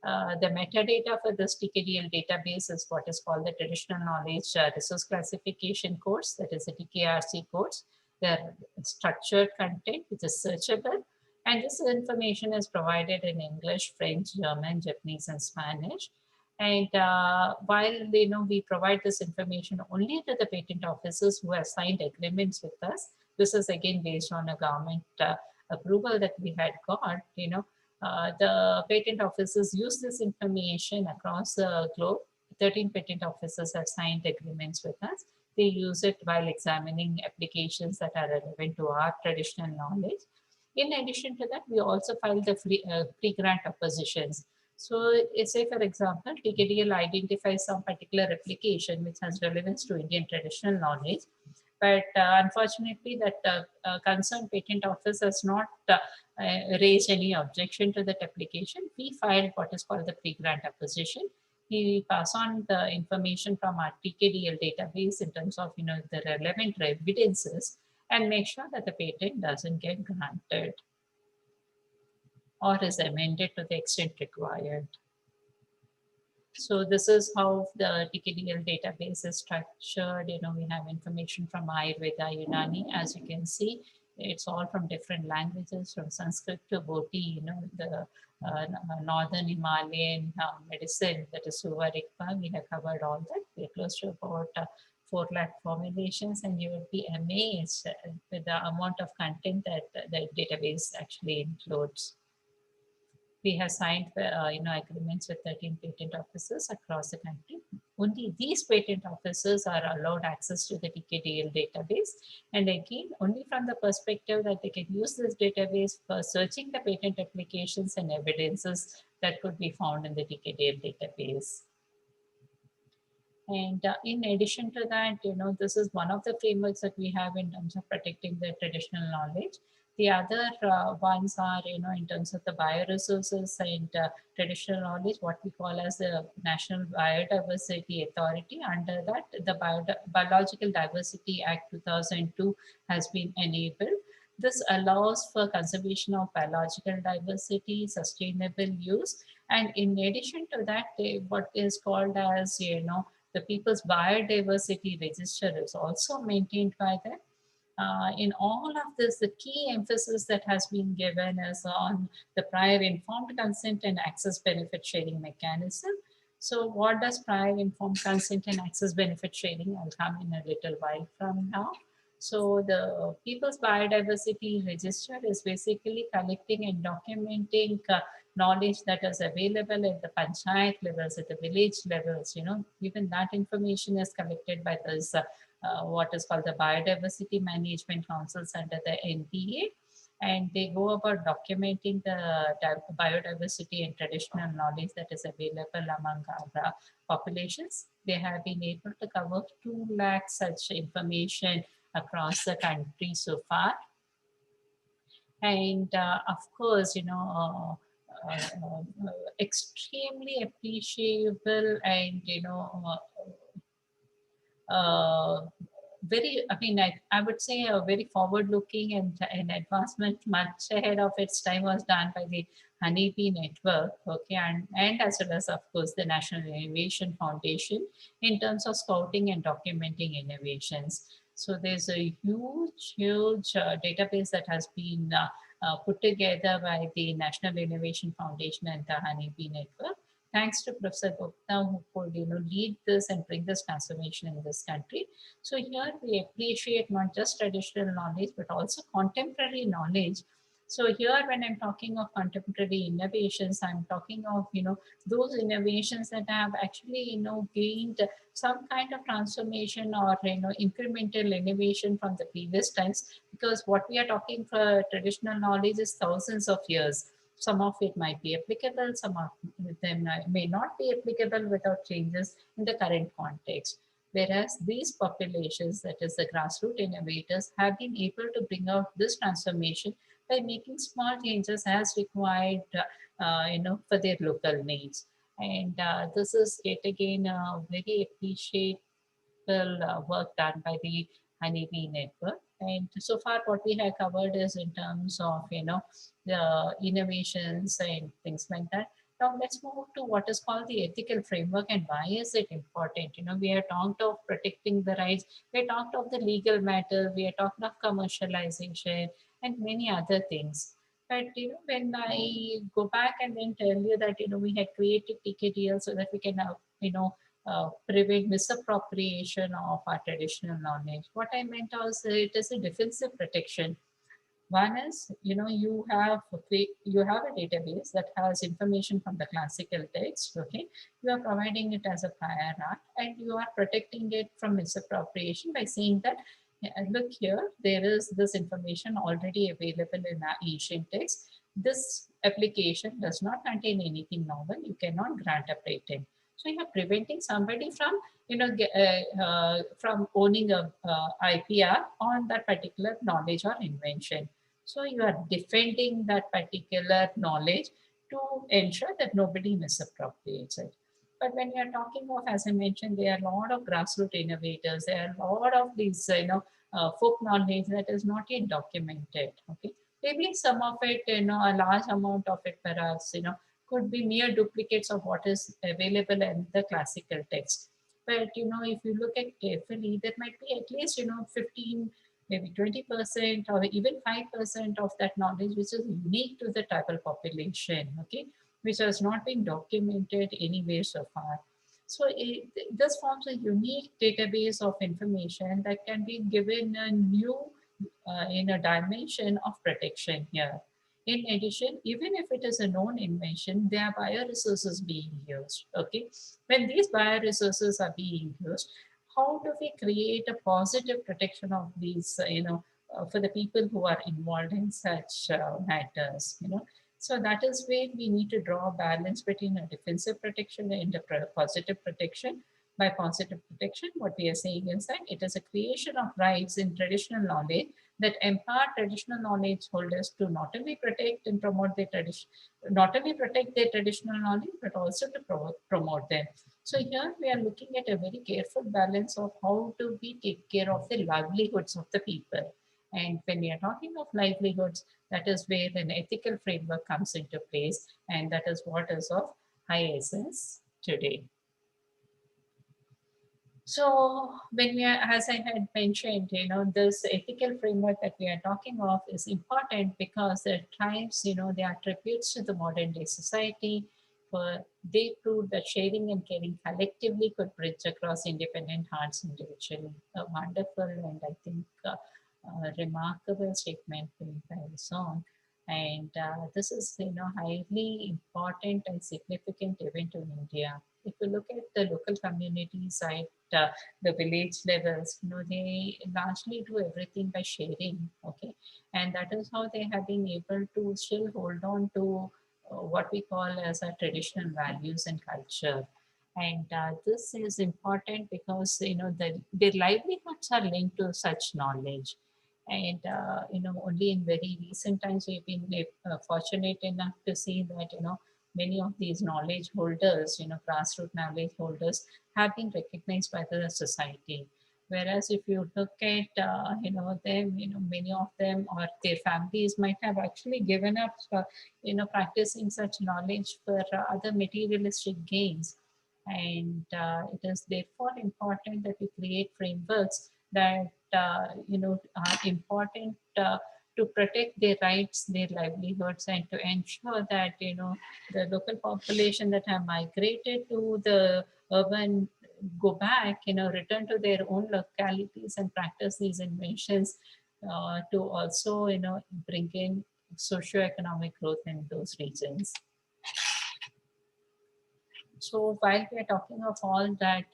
The metadata for this TKDL database is what is called the Traditional Knowledge Resource Classification course, that is a TKRC course. The structured content, which is searchable, and this information is provided in English, French, German, Japanese, and Spanish. And while we provide this information only to the patent officers who have signed agreements with us, this is again based on a government approval that we had got. The patent offices use this information across the globe. 13 patent offices have signed agreements with us. They use it while examining applications that are relevant to our traditional knowledge. In addition to that, we also file the pre-grant oppositions. So, say for example, TKDL identifies some particular application which has relevance to Indian traditional knowledge, but unfortunately, that concerned patent office has not raised any objection to that application. We filed what is called the pre-grant opposition. We pass on the information from our TKDL database in terms of the relevant evidences and make sure that the patent doesn't get granted or is amended to the extent required. So this is how the TKDL database is structured. We have information from Ayurveda, Unani. As you can see, it's all from different languages, from Sanskrit to Boti, the Northern Himalayan medicine, that is Suvarikpa. We have covered all that. We're close to about 4 lakh formulations, and you will be amazed with the amount of content that the database actually includes. We have signed agreements with 13 patent offices across the country. Only these patent offices are allowed access to the TKDL database, and again only from the perspective that they can use this database for searching the patent applications and evidences that could be found in the TKDL database. And in addition to that, this is one of the frameworks that we have in terms of protecting the traditional knowledge. The other ones are, in terms of the bioresources and traditional knowledge, what we call as the National Biodiversity Authority. Under that, the Biological Diversity Act 2002 has been enabled. This allows for conservation of biological diversity, sustainable use, and in addition to that, what is called as, the People's Biodiversity Register is also maintained by them. In all of this, the key emphasis that has been given is on the prior informed consent and access benefit sharing mechanism. So what does prior informed consent and access benefit sharing? I'll come in a little while from now. So the People's Biodiversity Register is basically collecting and documenting knowledge that is available at the panchayat levels, at the village levels. Even that information is collected by this what is called the Biodiversity Management Councils under the NPA, and they go about documenting the biodiversity and traditional knowledge that is available among our populations. They have been able to cover 2 lakh such information across the country so far. And of course, extremely appreciable and, I would say a very forward-looking and an advancement much ahead of its time was done by the Honeybee Network, okay, and as well as, of course, the National Innovation Foundation in terms of scouting and documenting innovations. So there's a huge database that has been put together by the National Innovation Foundation and the Honeybee Network. Thanks to Professor Gupta, who could lead this and bring this transformation in this country. So here we appreciate not just traditional knowledge, but also contemporary knowledge. So here, when I'm talking of contemporary innovations, I'm talking of those innovations that have actually gained some kind of transformation or incremental innovation from the previous times. Because what we are talking for traditional knowledge is thousands of years. Some of it might be applicable, some of them may not be applicable without changes in the current context. Whereas these populations, that is the grassroots innovators, have been able to bring out this transformation by making small changes as required, for their local needs. And this is yet again very appreciable work done by the Honeybee Network. And so far, what we have covered is in terms of the innovations and things like that. Now let's move to what is called the ethical framework and why is it important? We have talked of protecting the rights, we have talked of the legal matter, we have talked of commercialization and many other things. But when I go back and then tell you that we had created TKDL so that we can prevent misappropriation of our traditional knowledge. What I meant was it is a defensive protection. One is, you have a database that has information from the classical text. Okay, you are providing it as a prior art, and you are protecting it from misappropriation by saying that, look here, there is this information already available in our ancient text. This application does not contain anything novel. You cannot grant a patent. So you are preventing somebody from, from owning a IPR on that particular knowledge or invention. So you are defending that particular knowledge to ensure that nobody misappropriates it. But when you are talking of, as I mentioned, there are a lot of grassroots innovators. There are a lot of these, folk knowledge that is not yet documented. Okay, maybe some of it, a large amount of it, perhaps, could be mere duplicates of what is available in the classical text. But if you look at carefully, there might be at least 15, maybe 20% or even 5% of that knowledge which is unique to the tribal population. Okay, which has not been documented anywhere so far. So this forms a unique database of information that can be given a new in a dimension of protection here. In addition, even if it is a known invention, there are bioresources being used. Okay, when these bioresources are being used, how do we create a positive protection of these, for the people who are involved in such matters, So that is where we need to draw a balance between a defensive protection and a positive protection. By positive protection, what we are saying is that it is a creation of rights in traditional knowledge that empower traditional knowledge holders to not only protect and promote their tradition, not only protect their traditional knowledge, but also to promote them. So here we are looking at a very careful balance of how do we take care of the livelihoods of the people. And when we are talking of livelihoods, that is where an ethical framework comes into place, and that is what is of high essence today. So when we are, as I had mentioned, this ethical framework that we are talking of is important because the tribes, they are tributes to the modern day society. For they prove that sharing and caring collectively could bridge across independent hearts individually. A wonderful and I think remarkable statement made by the song. And this is, highly important and significant event in India. If you look at the local communities at the village levels, they largely do everything by sharing. Okay, and that is how they have been able to still hold on to what we call as our traditional values and culture. And this is important because their livelihoods are linked to such knowledge. And only in very recent times we've been fortunate enough to see that many of these knowledge holders, grassroots knowledge holders, have been recognized by the society. Whereas if you look at them, many of them or their families might have actually given up, practicing such knowledge for other materialistic gains. And it is therefore important that we create frameworks that are important to protect their rights, their livelihoods, and to ensure that the local population that have migrated to the urban go back, return to their own localities and practice these inventions to also bring in socio-economic growth in those regions. So while we are talking of all that,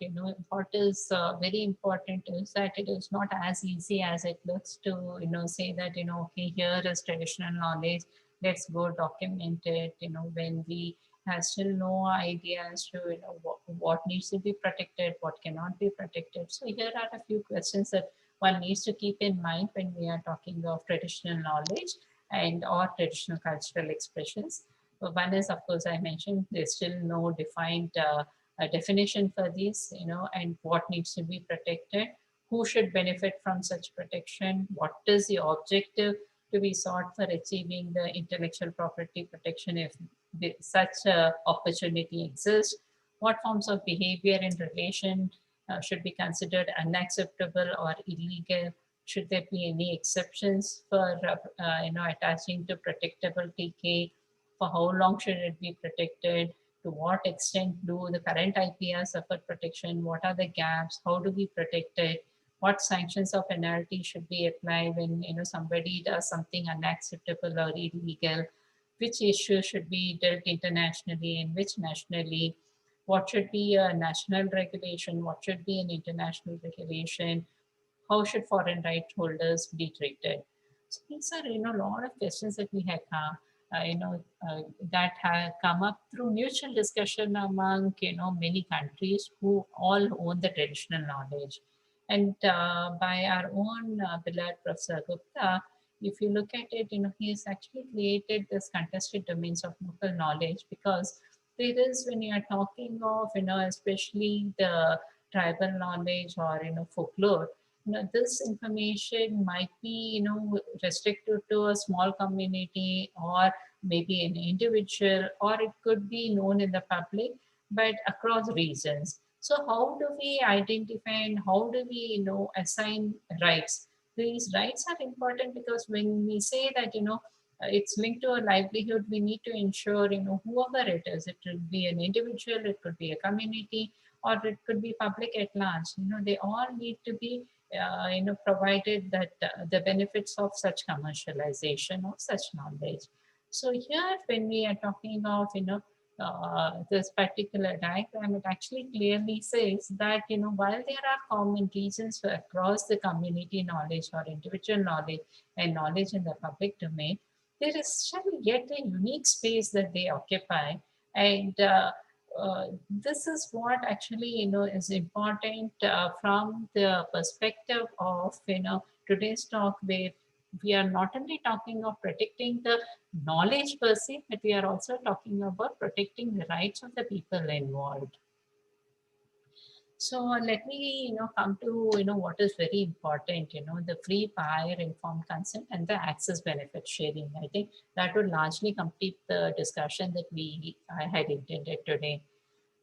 what is very important is that it is not as easy as it looks to, say that, okay, here is traditional knowledge, let's go document it, when we have still no idea as to, what needs to be protected, what cannot be protected. So here are a few questions that one needs to keep in mind when we are talking of traditional knowledge and or traditional cultural expressions. One is, of course, I mentioned there's still no defined definition for these, and what needs to be protected, who should benefit from such protection, what is the objective to be sought for achieving the intellectual property protection if such opportunity exists, what forms of behavior in relation should be considered unacceptable or illegal, should there be any exceptions for attaching to protectable TK, for how long should it be protected, to what extent do the current IPRs suffer protection, what are the gaps, how do we protect it, what sanctions or penalty should be applied when somebody does something unacceptable or illegal, which issue should be dealt internationally and which nationally, what should be a national regulation, what should be an international regulation, how should foreign right holders be treated. So these are a lot of questions that we have that have come up through mutual discussion among many countries who all own the traditional knowledge. And by our own beloved Professor Gupta, if you look at it, he has actually created this contested domains of local knowledge, because there is, when you are talking of especially the tribal knowledge or folklore, this information might be restricted to a small community or maybe an individual, or it could be known in the public but across regions. So how do we identify and how do we assign rights? These rights are important because when we say that it's linked to a livelihood, we need to ensure whoever it is, it could be an individual, it could be a community, or it could be public at large, they all need to be provided that the benefits of such commercialization of such knowledge. So here, when we are talking of, this particular diagram, it actually clearly says that, while there are common reasons across the community knowledge or individual knowledge and knowledge in the public domain, there is still yet a unique space that they occupy. And this is what actually is important from the perspective of today's talk, where we are not only talking of protecting the knowledge per se, but we are also talking about protecting the rights of the people involved. So let me come to what is very important, the free, prior, informed consent and the access benefit sharing. I think that would largely complete the discussion that I had intended today.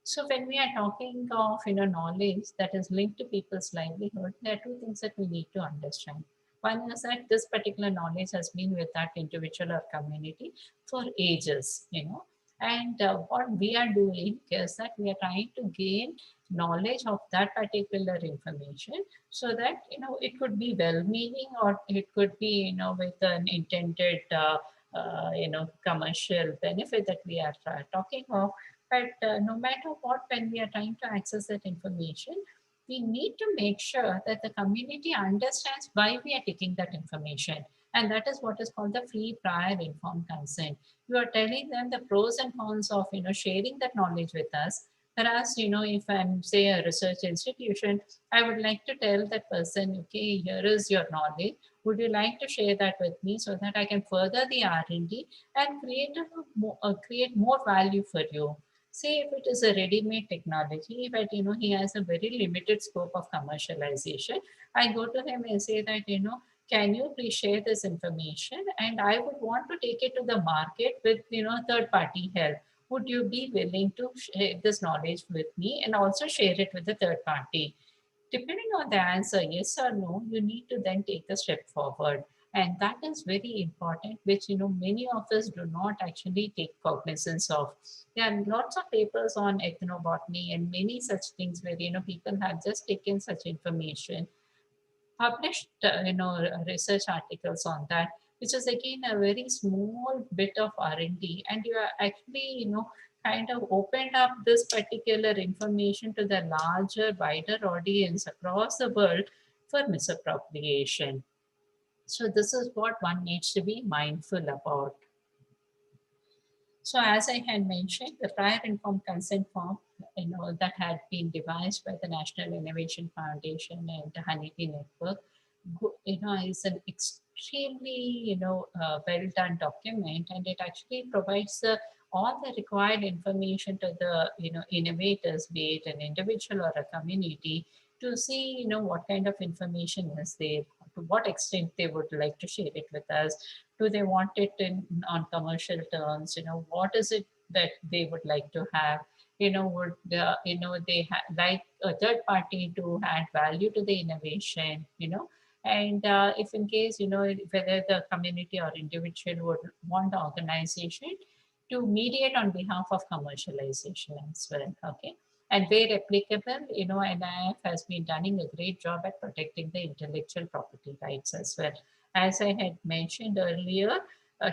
So when we are talking of knowledge that is linked to people's livelihood, there are two things that we need to understand. One is that this particular knowledge has been with that individual or community for ages, and what we are doing is that we are trying to gain knowledge of that particular information, so that it could be well-meaning or it could be with an intended commercial benefit that we are talking of. But no matter what, when we are trying to access that information, we need to make sure that the community understands why we are taking that information. And that is what is called the free, prior, informed consent. You are telling them the pros and cons of sharing that knowledge with us. Whereas, if I'm, say, a research institution, I would like to tell that person, okay, here is your knowledge. Would you like to share that with me so that I can further the R&D and create more value for you? Say if it is a ready-made technology, but he has a very limited scope of commercialization, I go to him and say that can you please share this information, and I would want to take it to the market with third-party help. Would you be willing to share this knowledge with me and also share it with the third party? Depending on the answer, yes or no, you need to then take a step forward. And that is very important, which many of us do not actually take cognizance of. There are lots of papers on ethnobotany and many such things where people have just taken such information, published research articles on that, which is again a very small bit of R&D, and you are actually kind of opened up this particular information to the larger, wider audience across the world for misappropriation. So this is what one needs to be mindful about. So as I had mentioned, the prior informed consent form, that had been devised by the National Innovation Foundation and the Honeybee Network, is an extremely, well done document, and it actually provides all the required information to the, innovators, be it an individual or a community, to see, what kind of information is there, to what extent they would like to share it with us. Do they want it in on commercial terms? What is it that they would like to have? Would they like a third party to add value to the innovation? And if in case whether the community or individual would want the organization to mediate on behalf of commercialization as well. Okay. And where applicable, NIF has been doing a great job at protecting the intellectual property rights as well. As I had mentioned earlier,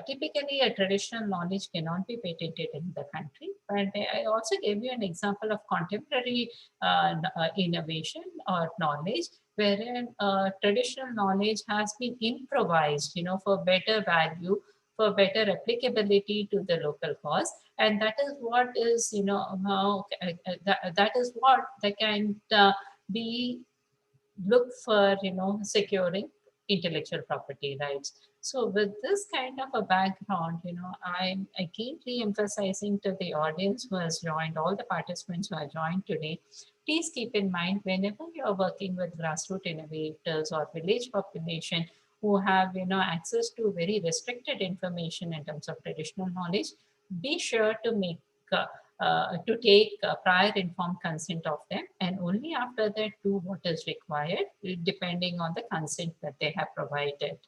typically a traditional knowledge cannot be patented in the country, but I also gave you an example of contemporary innovation or knowledge wherein traditional knowledge has been improvised, for better value, for better applicability to the local cause. And that is what is, how that is what they can be look for, securing intellectual property rights. So with this kind of a background, I keep re-emphasizing to the audience who has joined, all the participants who have joined today, please keep in mind whenever you are working with grassroots innovators or village population who have, access to very restricted information in terms of traditional knowledge, be sure to to take prior informed consent of them, and only after that do what is required depending on the consent that they have provided.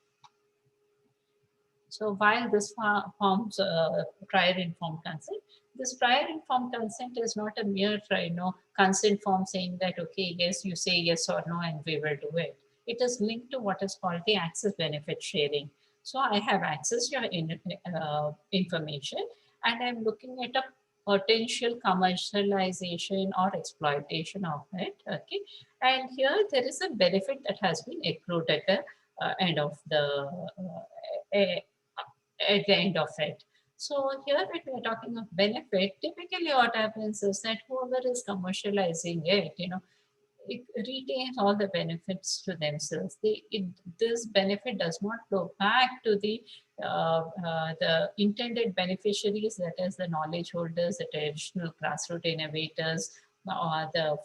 So while this forms prior informed consent, this prior informed consent is not a mere consent form saying that, okay, yes, you say yes or no and we will do it. It is linked to what is called the access benefit sharing. So I have access to your information, and I'm looking at a potential commercialization or exploitation of it. Okay, and here there is a benefit that has been accrued at the end of the at the end of it. So here when we are talking of benefit, typically what happens is that whoever is commercializing it, it retains all the benefits to themselves. This benefit does not flow back to the intended beneficiaries, that is the knowledge holders, the traditional grassroots innovators, or the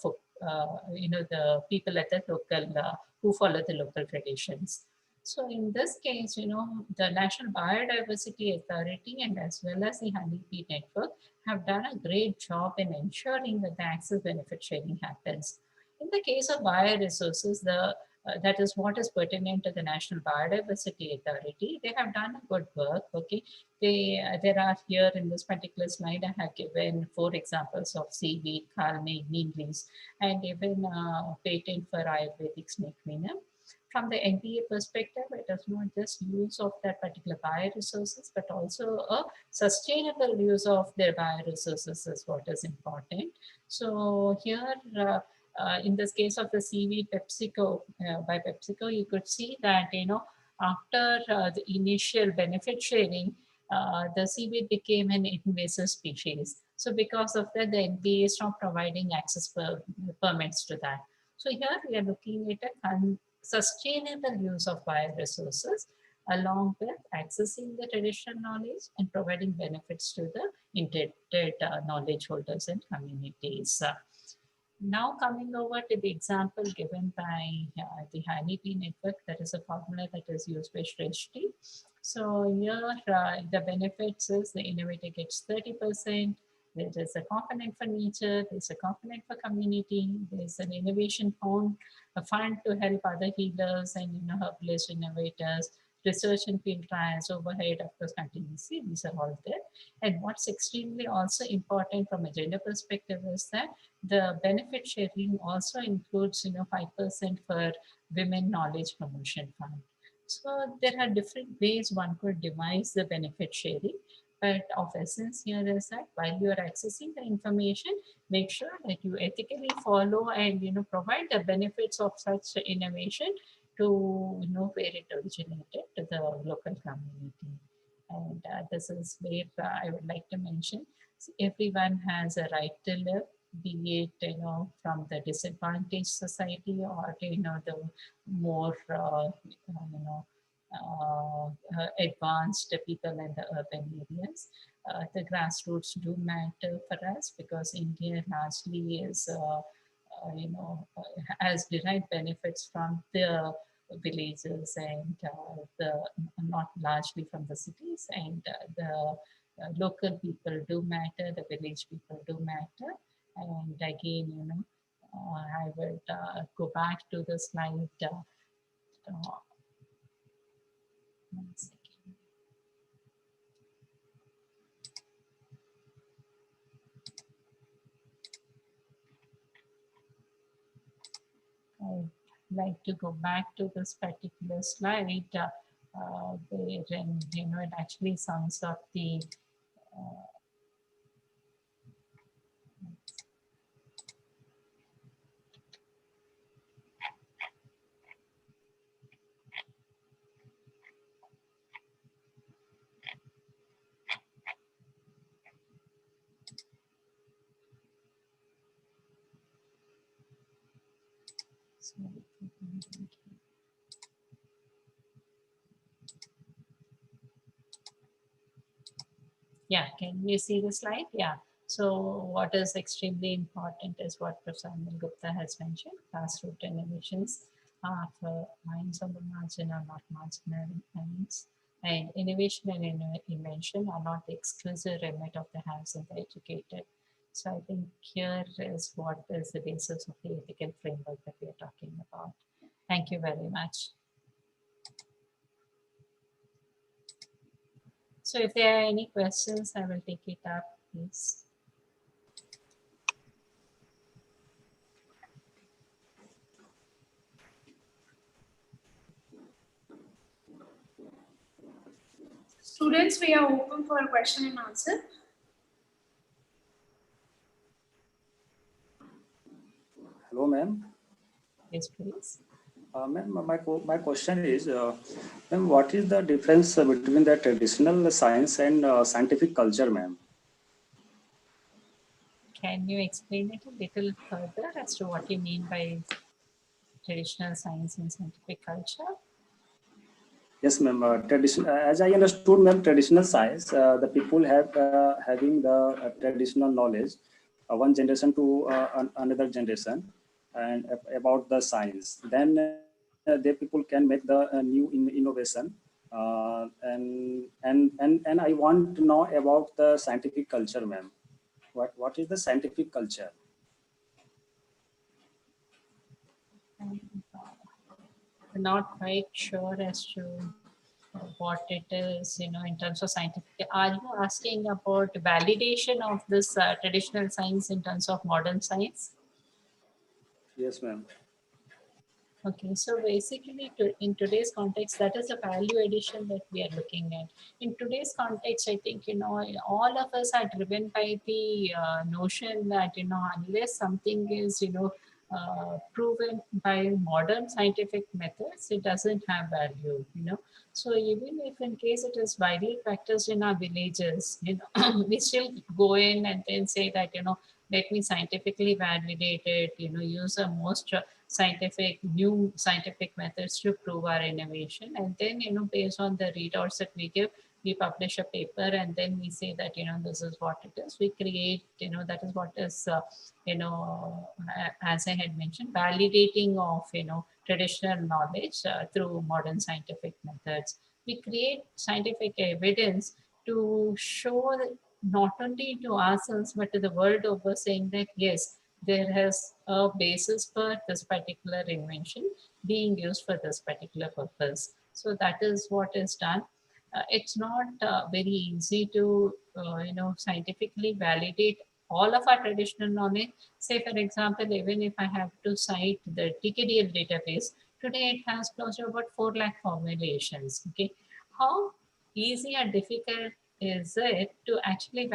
people at the local who follow the local traditions. So in this case, the National Biodiversity Authority and as well as the Honeybee Network have done a great job in ensuring that the access benefit sharing happens. In the case of bioresources, that is what is pertinent to the National Biodiversity Authority. They have done a good work. Okay, there are here in this particular slide. I have given 4 examples of seaweed, kalmi, neem leaves, and even patent for Ayurvedic snake venom. From the NPA perspective, it is not just use of that particular bioresources, but also a sustainable use of their bioresources is what is important. So here. In this case of the seaweed PepsiCo, by PepsiCo, you could see that, after the initial benefit sharing, the seaweed became an invasive species. So because of that, the NPA stopped providing access permits to that. So here we are looking at a sustainable use of bioresources along with accessing the traditional knowledge and providing benefits to the intended knowledge holders and communities. Now coming over to the example given by the Honeybee Network, that is a formula that is used by Shrishti. So here the benefits is the innovator gets 30%, there is a component for nature, there's a component for community, there's an innovation fund, a fund to help other healers and herbalist innovators, research and field trials, overhead, of course, contingency, these are all there. And what's extremely also important from a gender perspective is that the benefit sharing also includes 5% for women knowledge promotion fund. So there are different ways one could devise the benefit sharing, but of essence here is that while you are accessing the information, make sure that you ethically follow and provide the benefits of such innovation to where it originated, to the local community. And this is where I would like to mention, so everyone has a right to live, be it from the disadvantaged society or the more advanced people in the urban areas. The grassroots do matter for us because India largely is has derived benefits from the villages and the not largely from the cities, and the local people do matter, the village people do matter. And again, I will go back to the slide. One second. I'd like to go back to this particular slide wherein, it actually sums up the yeah, can you see the slide? Yeah. So what is extremely important is what Professor Anil Gupta has mentioned. Grassroot innovations for minds on the margin are not marginal minds. And innovation and invention are not the exclusive remit of the hands of the educated. So I think here is what is the basis of the ethical framework that we are talking about. Thank you very much. So if there are any questions, I will take it up, please. Students, we are open for a question and answer. Hello, ma'am. Yes, please. Ma'am, my question is, ma'am, what is the difference between the traditional science and scientific culture, ma'am? Can you explain it a little further as to what you mean by traditional science and scientific culture? Yes, ma'am. As I understood, ma'am, traditional science, the people have having the traditional knowledge, one generation to another generation, and about the science. Then the people can make the new innovation, and I want to know about the scientific culture, ma'am. What is the scientific culture? I'm not quite sure as to what it is, in terms of scientific. Are you asking about validation of this traditional science in terms of modern science? Yes, ma'am. Okay, so basically in today's context, that is the value addition that we are looking at. In today's context, I think, all of us are driven by the notion that, unless something is, proven by modern scientific methods, it doesn't have value. So even if in case it is widely practiced in our villages, we still go in and then say that, let me scientifically validate it, use the most new scientific methods to prove our innovation. And then, based on the readouts that we give, we publish a paper and then we say that, this is what it is. We create, that is what is, as I had mentioned, validating of, traditional knowledge through modern scientific methods. We create scientific evidence to show not only to ourselves, but to the world over, saying that, yes, there has a basis for this particular invention being used for this particular purpose. So that is what is done. It's not very easy to, scientifically validate all of our traditional knowledge. Say, for example, even if I have to cite the TKDL database, today it has close to about 4 lakh formulations. Okay, how easy or difficult is it to actually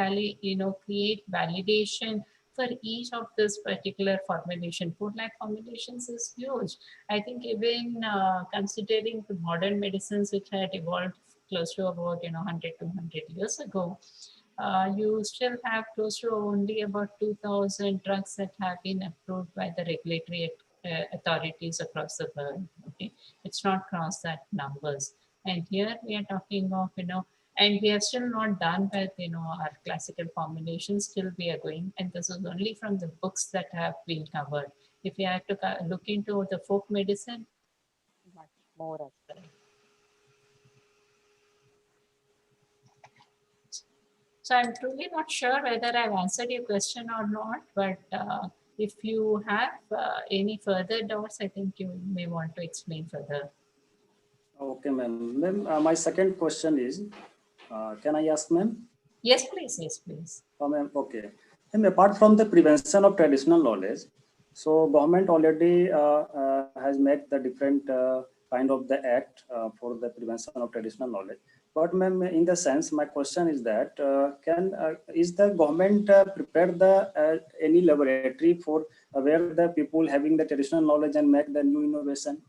create validation for each of this particular formulation? 4 lakh formulations is huge. I think even considering the modern medicines which had evolved close to about 100 200 years ago, you still have close to only about 2,000 drugs that have been approved by the regulatory authorities across the world. Okay, it's not crossed that numbers. And here we are talking of, and we are still not done with, our classical formulations. Still we are going, and this is only from the books that have been covered. If you have to look into the folk medicine, much more as well. So I'm truly not sure whether I've answered your question or not, but if you have any further doubts, I think you may want to explain further. Okay, ma'am. Ma'am, my second question is, can I ask, ma'am? Yes, please. Yes, please. Ma'am, okay. And apart from the prevention of traditional knowledge, so government already has made the different kind of the act for the prevention of traditional knowledge. But ma'am, in the sense, my question is that is the government prepare the any laboratory for where the people having the traditional knowledge and make the new innovation?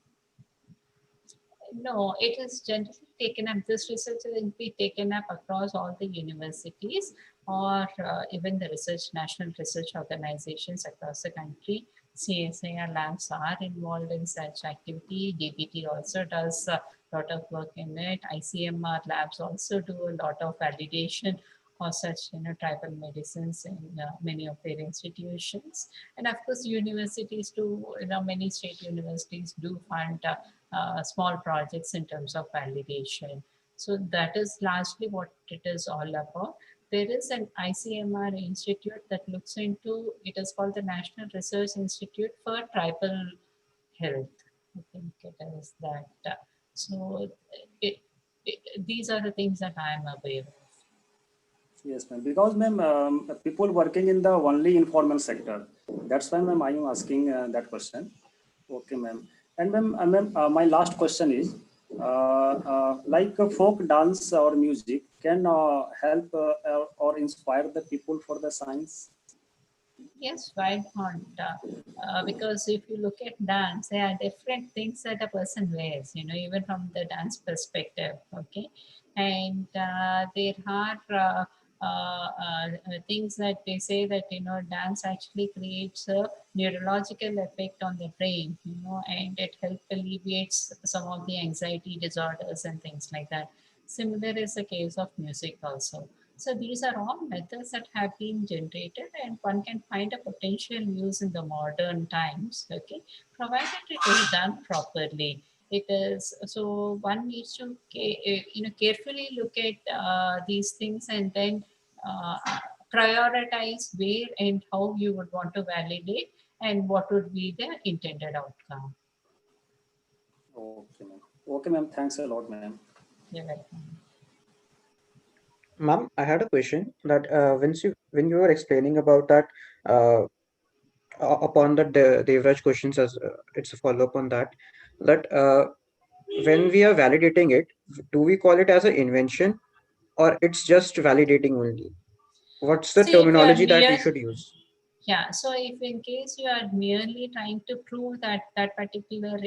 No, it is generally taken up. This research will be taken up across all the universities or even the national research organizations across the country. CSIR labs are involved in such activity. DBT also does a lot of work in it. ICMR labs also do a lot of validation or such, tribal medicines in many of their institutions. And of course, universities do, many state universities do fund small projects in terms of validation. So that is largely what it is all about. There is an ICMR institute that looks into, it is called the National Research Institute for Tribal Health. I think it is that. So it, these are the things that I am aware of. Yes, ma'am. Because ma'am, people working in the only informal sector. That's why ma'am, I am asking that question. Okay, ma'am. And ma'am, my last question is, like folk dance or music can help or inspire the people for the science? Yes, why not? Because if you look at dance, there are different things that a person wears, even from the dance perspective, okay? And there are things that they say that, dance actually creates a neurological effect on the brain, and it helps alleviates some of the anxiety disorders and things like that. Similar is the case of music also. So these are all methods that have been generated and one can find a potential use in the modern times, okay, provided it is done properly. It is, so one needs to, carefully look at these things and then uh, prioritize where and how you would want to validate and what would be the intended outcome. Okay, ma'am. Okay, ma'am. Thanks a lot, ma'am. You're welcome. Ma'am, I had a question that when you were explaining about that uh, upon the Devraj questions as it's a follow up on that that when we are validating it, do we call it as an invention or it's just validating only? What's the See, if you are terminology that we near, should use? yeah, so if in case you are merely trying to prove that that particular,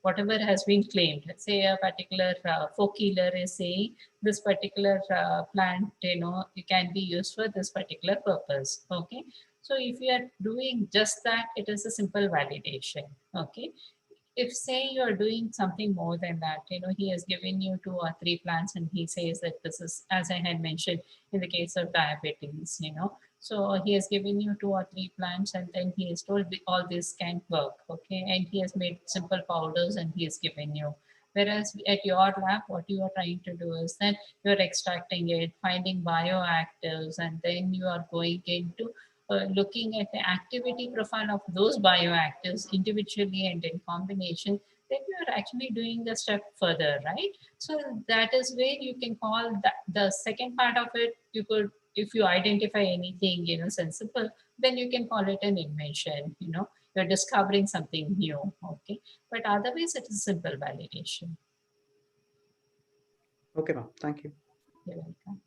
whatever has been claimed, let's say a particular folk healer is saying this particular plant, it can be used for this particular purpose, okay? So if you are doing just that, it is a simple validation, okay? If say you are doing something more than that, he has given you 2 or 3 plants and he says that this is, as I had mentioned in the case of diabetes, so he has given you 2 or 3 plants and then he has told all this can't work, okay, and he has made simple powders and he has given you. Whereas at your lab, what you are trying to do is that you're extracting it, finding bioactives, and then you are going into looking at the activity profile of those bioactives individually and in combination, then you are actually doing the step further, right? So that is where you can call that the second part of it. You could, if you identify anything, sensible, then you can call it an invention. You're discovering something new, okay? But otherwise, it is simple validation. Okay, ma'am. Thank you. You're welcome.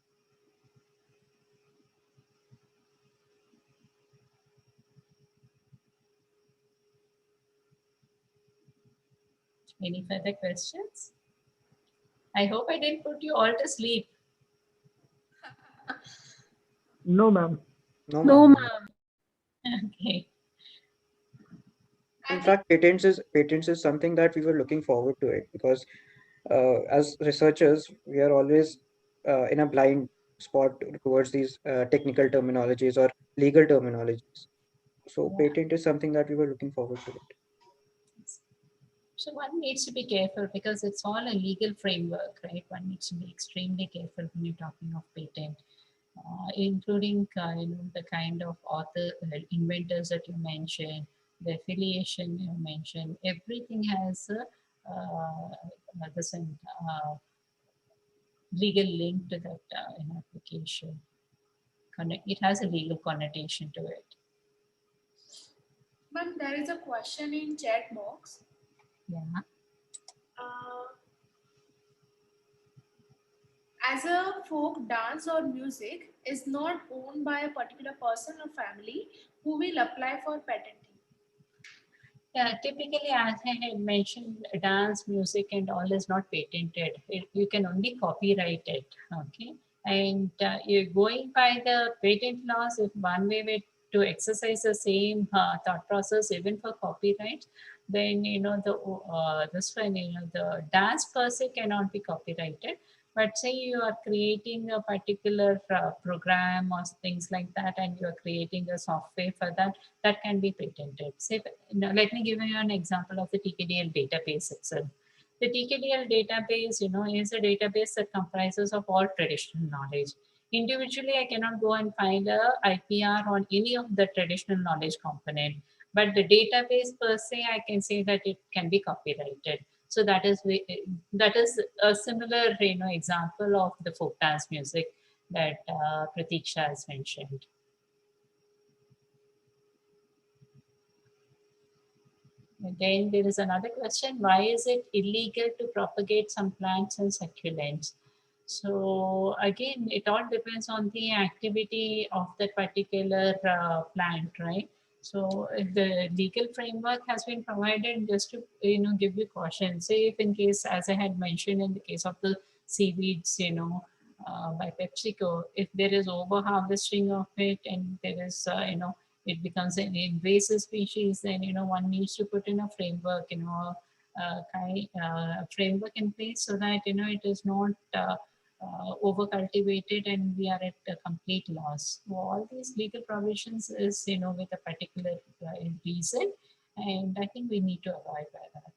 Any further questions? I hope I didn't put you all to sleep. No, ma'am. No, No, ma'am. ma'am. Okay. In fact, patents is something that we were looking forward to it because as researchers, we are always in a blind spot towards these technical terminologies or legal terminologies. So Yeah. patent is something that we were looking forward to it. So one needs to be careful because it's all a legal framework, right? One needs to be extremely careful when you're talking of patent, including the kind of author, inventors that you mentioned, the affiliation you mentioned. Everything has a this legal link to that application. It has a legal connotation to it. Ma'am, there is a question in chat box. Yeah. As a folk dance or music is not owned by a particular person or family, who will apply for patenting? Yeah, typically, as I had mentioned, dance, music, and all is not patented. You can only copyright it. Okay, and you're going by the patent laws. If one way to exercise the same thought process, even for copyright, then this one, the dance per se cannot be copyrighted. But say you are creating a particular program or things like that, and you are creating a software for that, that can be patented. Say, now let me give you an example of the TKDL database itself. The TKDL database, is a database that comprises of all traditional knowledge. Individually, I cannot go and find a IPR on any of the traditional knowledge component, but the database per se, I can say that it can be copyrighted. So that is a similar, example of the folk dance music that Pratiksha has mentioned. And then there is another question, why is it illegal to propagate some plants and succulents? So again, it all depends on the activity of that particular plant, right? So if the legal framework has been provided just to, give you caution. Say if in case, as I had mentioned in the case of the seaweeds, by PepsiCo, if there is over harvesting of it and there is, it becomes an invasive species, then one needs to put in a framework, framework in place so that it is not over cultivated and we are at a complete loss. So all these legal provisions is with a particular reason, and I think we need to abide by that.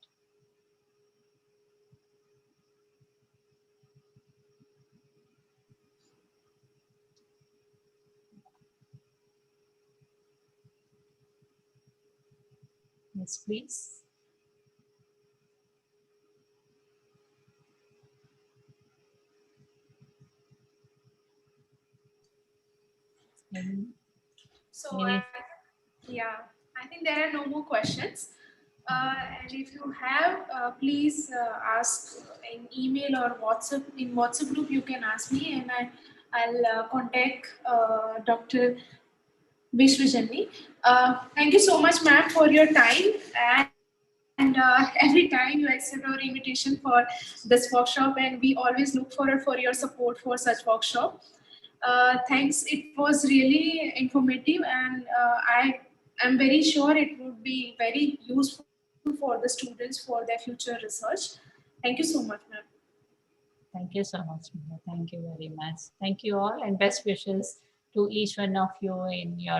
Yes, please. Any, So, any yeah, I think there are no more questions. And if you have, please ask in email or WhatsApp. In WhatsApp group, you can ask me, and I'll contact Dr. Viswajanani. Thank you so much, ma'am, for your time. And every time you accept our invitation for this workshop, and we always look forward for your support for such workshop. Thanks. It was really informative, and I am very sure it would be very useful for the students for their future research. Thank you so much, ma'am. Thank you so much, Mia. Thank you very much. Thank you all, and best wishes to each one of you in your